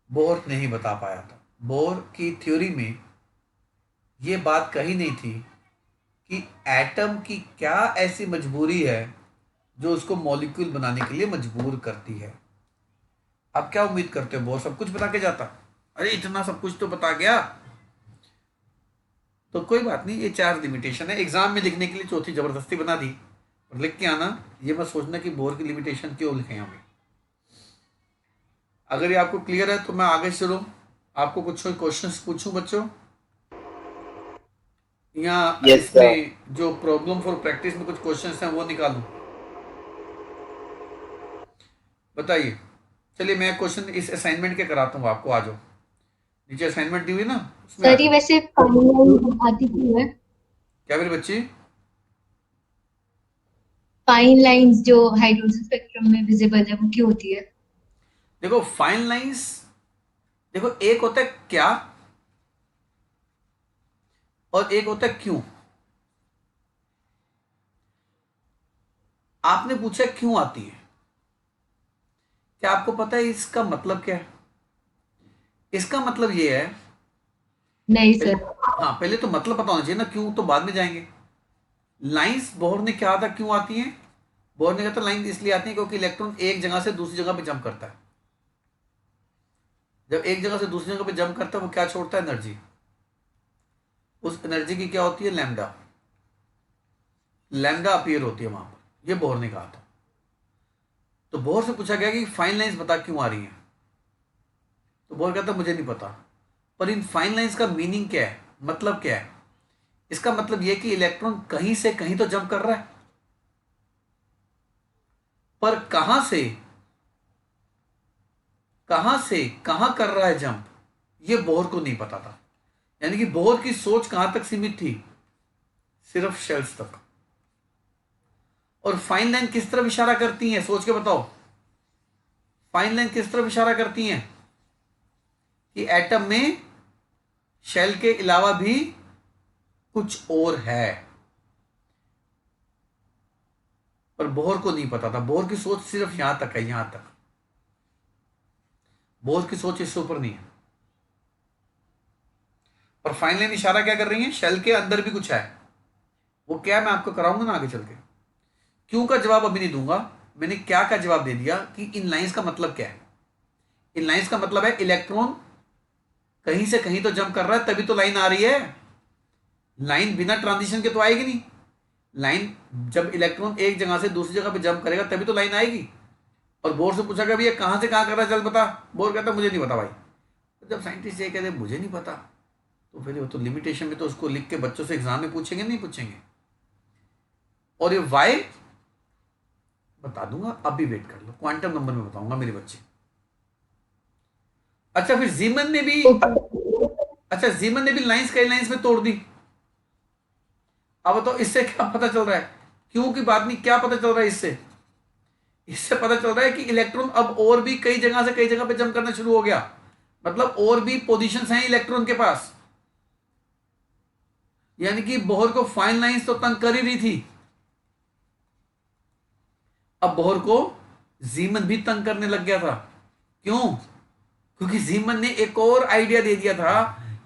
बोर नहीं बता पाया था। बोर की थ्योरी में ये बात कही नहीं थी कि एटम की क्या ऐसी मजबूरी है जो उसको मॉलिक्यूल बनाने के लिए मजबूर करती है। आप क्या उम्मीद करते हो? बोर सब कुछ बता के जाता? अरे इतना सब कुछ तो बता गया। तो कोई बात नहीं, ये 4 लिमिटेशन है। एग्जाम में लिखने के लिए चौथी जबरदस्ती बना दी, और लिख के आना। ये मत सोचना कि बोर की लिमिटेशन क्यों लिखे हमें। अगर ये आपको क्लियर है तो मैं आगे चलूं, आपको कुछ क्वेश्चंस पूछूं बच्चों, या इसमें जो प्रॉब्लम फॉर प्रैक्टिस में कुछ क्वेश्चंस हैं वो निकालूं? बताइए। चलिए मैं क्वेश्चन इस असाइनमेंट के कराता हूँ आपको। आ जाओ, नीचे असाइनमेंट दी हुई ना, उसमें सर ये वैसे आती क्यों है? क्या मेरे बच्चे? फाइन लाइंस जो हाइड्रोजन स्पेक्ट्रम में विजिबल है वो क्यों होती है? देखो फाइन लाइंस, देखो एक होता है क्या और एक होता है क्यों। आपने पूछा क्यों आती है, क्या आपको पता है इसका मतलब क्या है? इसका मतलब ये है, नहीं सर। हाँ पहले तो मतलब पता होना चाहिए ना, क्यों तो बाद में जाएंगे। लाइंस बोर ने क्या था क्यों आती हैं? बोर ने कहा था लाइन इसलिए आती है क्योंकि इलेक्ट्रॉन एक जगह से दूसरी जगह पे जंप करता है। जब एक जगह से दूसरी जगह पे जंप करता है वो क्या छोड़ता है? एनर्जी। उस एनर्जी की क्या होती है? लैम्डा। लैम्डा अपीयर होती है वहां पर। ये बोर ने कहा था। तो बोर से पूछा गया कि फाइन लाइंस बता क्यों आ रही हैं, तो बोर कहता मुझे नहीं पता। पर इन फाइन लाइंस का मीनिंग क्या है, मतलब क्या है? इसका मतलब यह कि इलेक्ट्रॉन कहीं से कहीं तो जंप कर रहा है, पर कहां से कहां कर रहा है जंप, यह बोर को नहीं पता था। यानी कि बोर की सोच कहां तक सीमित थी? सिर्फ शेल्स तक। और फाइन लाइन किस तरफ इशारा करती हैं? सोच के बताओ। फाइन लाइन किस तरफ इशारा करती हैं? कि एटम में शेल के अलावा भी कुछ और है। पर बोर को नहीं पता था। बोर की सोच सिर्फ यहां तक है, यहां तक। बोर की सोच इससे ऊपर नहीं है। और फाइन लाइन इशारा क्या कर रही है? शेल के अंदर भी कुछ है। वो क्या है मैं आपको कराऊंगा ना आगे चल के। क्यों का जवाब अभी नहीं दूंगा, मैंने क्या का जवाब दे दिया कि इन लाइंस का मतलब क्या है। इन लाइंस का मतलब है इलेक्ट्रॉन कहीं से कहीं तो जंप कर रहा है, तभी तो लाइन आ रही है। लाइन बिना ट्रांजिशन के तो आएगी नहीं। लाइन जब इलेक्ट्रॉन एक जगह से दूसरी जगह पे जंप करेगा तभी तो लाइन आएगी। और बोर से पूछा भैया कहां से कहां कर रहा है, चल बता। बोर कहता मुझे नहीं पता भाई। तो जब साइंटिस्ट ये कहते मुझे नहीं पता, तो फिर वो तो लिमिटेशन में तो उसको लिख के बच्चों से एग्जाम में पूछेंगे नहीं पूछेंगे। और ये वाई बता दूंगा, अभी वेट कर लो, क्वांटम नंबर में बताऊंगा मेरे बच्चे। अच्छा फिर जीमन ने भी लाइंस कई लाइंस में तोड़ दी। अब तो इससे क्या पता चल रहा है? क्यों की बात नहीं, क्या पता चल रहा है इससे पता चल रहा है कि इलेक्ट्रॉन अब और भी कई जगह से कई जगह पे जंप करना शुरू हो गया। मतलब और भी पोजीशंस हैं इलेक्ट्रॉन के पास। यानी कि बोहर को फाइन लाइंस तो तंग कर ही रही थी, अब बोहर को जीमन भी तंग करने लग गया था। क्यों? क्योंकि जीमन ने एक और आइडिया दे दिया था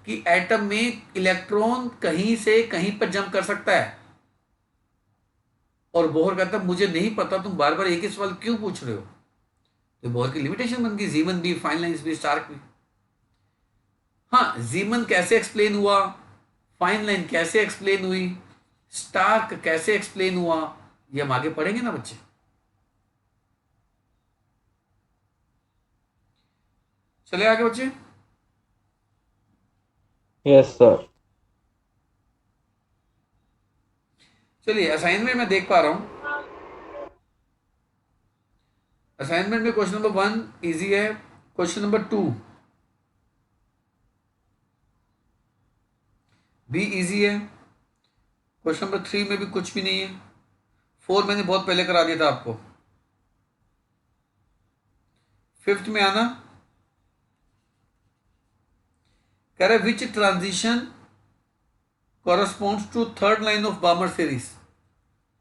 कि एटम में इलेक्ट्रॉन कहीं से कहीं पर जंप कर सकता है। और बोहर कहता मुझे नहीं पता, तुम बार बार एक ही सवाल क्यों पूछ रहे हो। तो बोहर की लिमिटेशन बन गई, जीमन भी, फाइन लाइन्स भी, स्टार्क भी। हाँ, जीमन कैसे एक्सप्लेन हुआ, फाइन लाइन कैसे एक्सप्लेन हुई, स्टार्क कैसे एक्सप्लेन हुआ, ये हम आगे पढ़ेंगे ना बच्चे। चले आगे बच्चे। Yes sir. चलिए, असाइनमेंट में देख पा रहा हूं, असाइनमेंट में क्वेश्चन नंबर 1 इजी है, क्वेश्चन नंबर 2 भी इजी है, क्वेश्चन नंबर 3 में भी कुछ भी नहीं है, 4 मैंने बहुत पहले करा दिया था आपको। 5th में आना, कह रहे which transition corresponds to third line of Balmer series.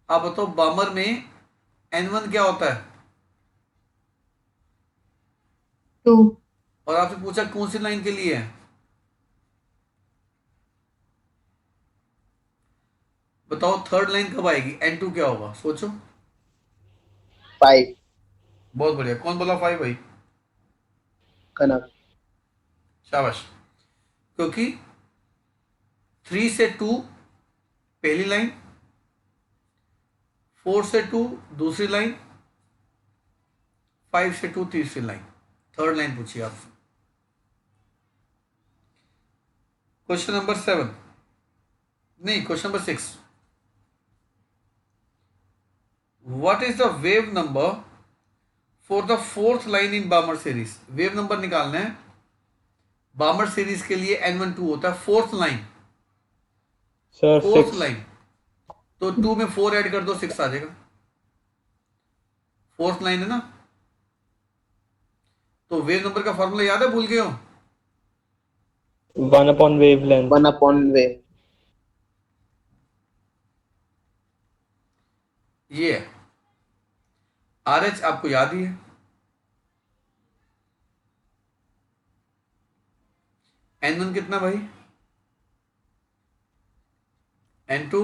आप बताओ बामर में N1 क्या होता है, टू। और आपसे पूछा कौन सी लाइन के लिए है। बताओ थर्ड लाइन कब आएगी, N2 क्या होगा, सोचो। 5 बहुत बढ़िया, कौन बोला 5 भाई? कनक। शाबाश। क्योंकि 3 से 2 पहली लाइन, 4 से 2 दूसरी लाइन, 5 से 2 तीसरी लाइन, थर्ड लाइन पूछिए आपसे। क्वेश्चन नंबर 7 नहीं, question number 6, what is the wave number for the fourth line in बामर series. Wave number निकालना है, बामर सीरीज के लिए N12 होता है, fourth line, sir fourth 6। Line, तो 2 में 4 ऐड कर दो, 6 आ जाएगा। फोर्थ लाइन है ना, तो वेव नंबर का फॉर्मूला याद है, भूल गए हो? 1 upon wave length. 1 upon wave. ये है, RH आपको याद ही है, N1 कितना भाई, N2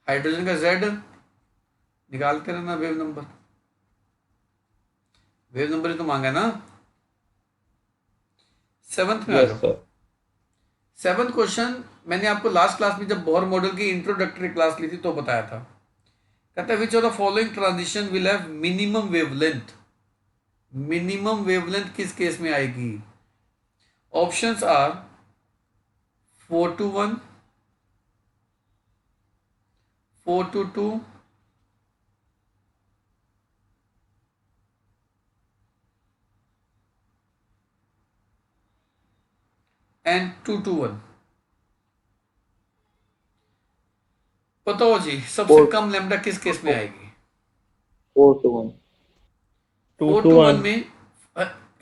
हाइड्रोजन का Z, निकालते रहना वेव नंबर, वेव नंबर ही तो मांगा ना। 7th में आ यस जाओ। सर। 7th क्वेश्चन मैंने आपको लास्ट क्लास में जब बोहर मॉडल की इंट्रोडक्टरी क्लास ली थी तो बताया था। कहता है which of the following transition will have minimum wavelength. Minimum wavelength किस केस में आएगी? Options are 4 to 1, 4 to 2, and 2 to 1। बताओ जी, सबसे 4 कम लैम्डा किस केस में आएगी? 4 to 1। 2 4 to to 1 1। में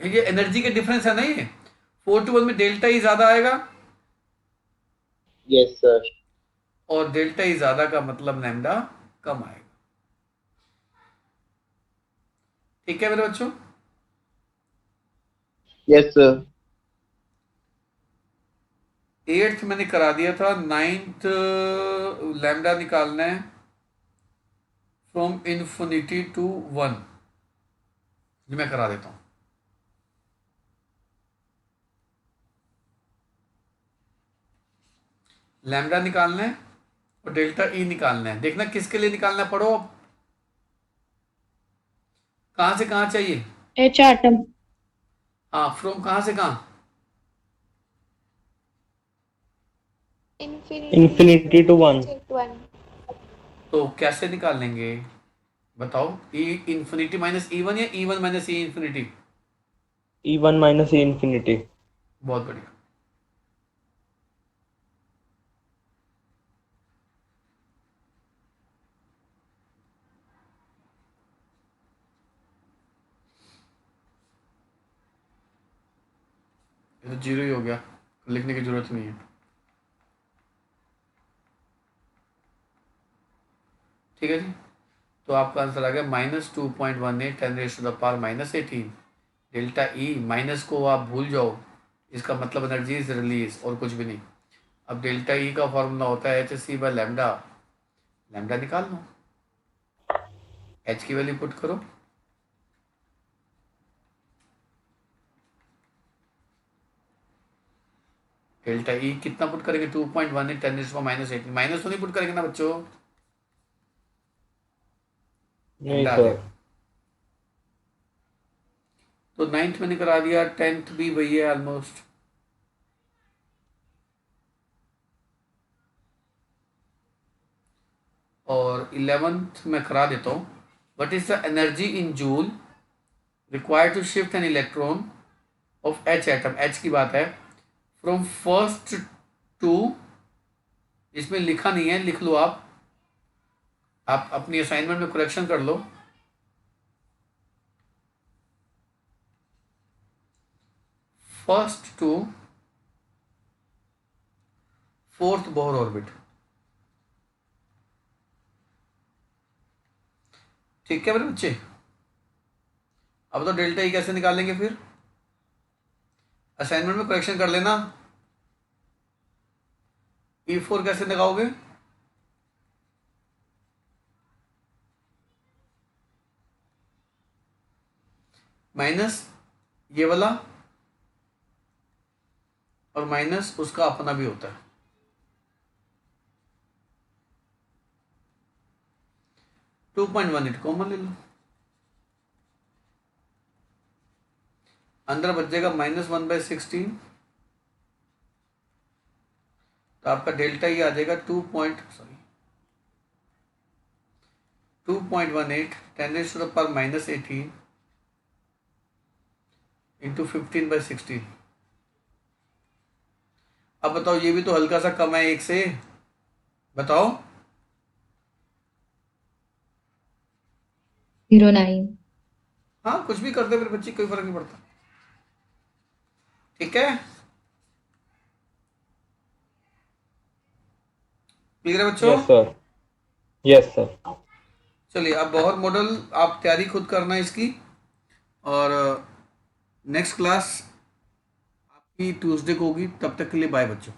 ये एनर्जी के डिफरेंस है ना, ये 4 to 1 में डेल्टा ही ज्यादा आएगा, यस सर। और डेल्टा ही ज्यादा का मतलब लैम्डा कम आएगा। ठीक है मेरे बच्चों? Yes sir. 8th मैंने करा दिया था, 9th लैम्डा निकालना है फ्रॉम इन्फिनिटी टू 1, ये मैं करा देता हूं। लैम्डा निकालना है और डेल्टा ई निकालना है। देखना किसके लिए निकालना है, पढ़ो अब। कहां से कहां चाहिए? H atom. हाँ, फ्रॉम कहां से कहां? Infinity to 1। check 1. तो कैसे निकाल लेंगे बताओ? ई इन्फिनिटी माइनस E1 या E1 minus E infinity? E1 minus E infinity. बहुत बढ़िया। ये तो 0 ही हो गया, लिखने की जरूरत नहीं है। ठीक है जी, तो आपका आंसर आ गया -2.18 10⁻⁻18। डेल्टा ई माइनस को आप भूल जाओ, इसका मतलब एनर्जी इज रिलीज और कुछ भी नहीं। अब डेल्टा ई का फॉर्मूला होता है HC/λ। लैम्डा निकाल लो, एच की वैल्यू पुट करो, डेल्टा ई कितना पुट करेंगे 2.18 10⁻⁻18। माइनस तो नहीं पुट करेंगे ना बच्चों? नहीं लैम्डा आ सर। जाएगा। तो 9th मैंने करा दिया, 10th भी वही है ऑलमोस्ट। और 11th में करा देता हूँ। What is the energy in joule required to shift an electron of H atom, H की बात है, फ्रॉम फर्स्ट टू, इसमें लिखा नहीं है, लिख लो आप अपनी असाइनमेंट में करेक्शन कर लो। First to fourth Bohr orbit, ठीक है मेरे बच्चे? अब तो डेल्टा ई कैसे निकालेंगे फिर? असाइनमेंट में करेक्शन कर लेना। E4 कैसे लगाओगे? माइनस ये वाला और माइनस उसका अपना भी होता है। टू 2.18 कॉमन ले लो, अंदर बच जाएगा -1/16, तो आपका डेल्टा ये आ जाएगा 2.18 10⁻⁻18 इंटू 15/16। अब बताओ, ये भी तो हल्का सा कम है एक से, बताओ। 09। हाँ कुछ भी कर दे मेरे बच्चे, कोई फर्क नहीं पड़ता, ठीक है? क्लियर है बच्चों? Yes sir. Yes sir. चलिए, अब बॉहर मॉडल आप तैयारी खुद करना है इसकी, और नेक्स्ट क्लास आपकी ट्यूसडे को होगी। तब तक के लिए बाय बच्चों।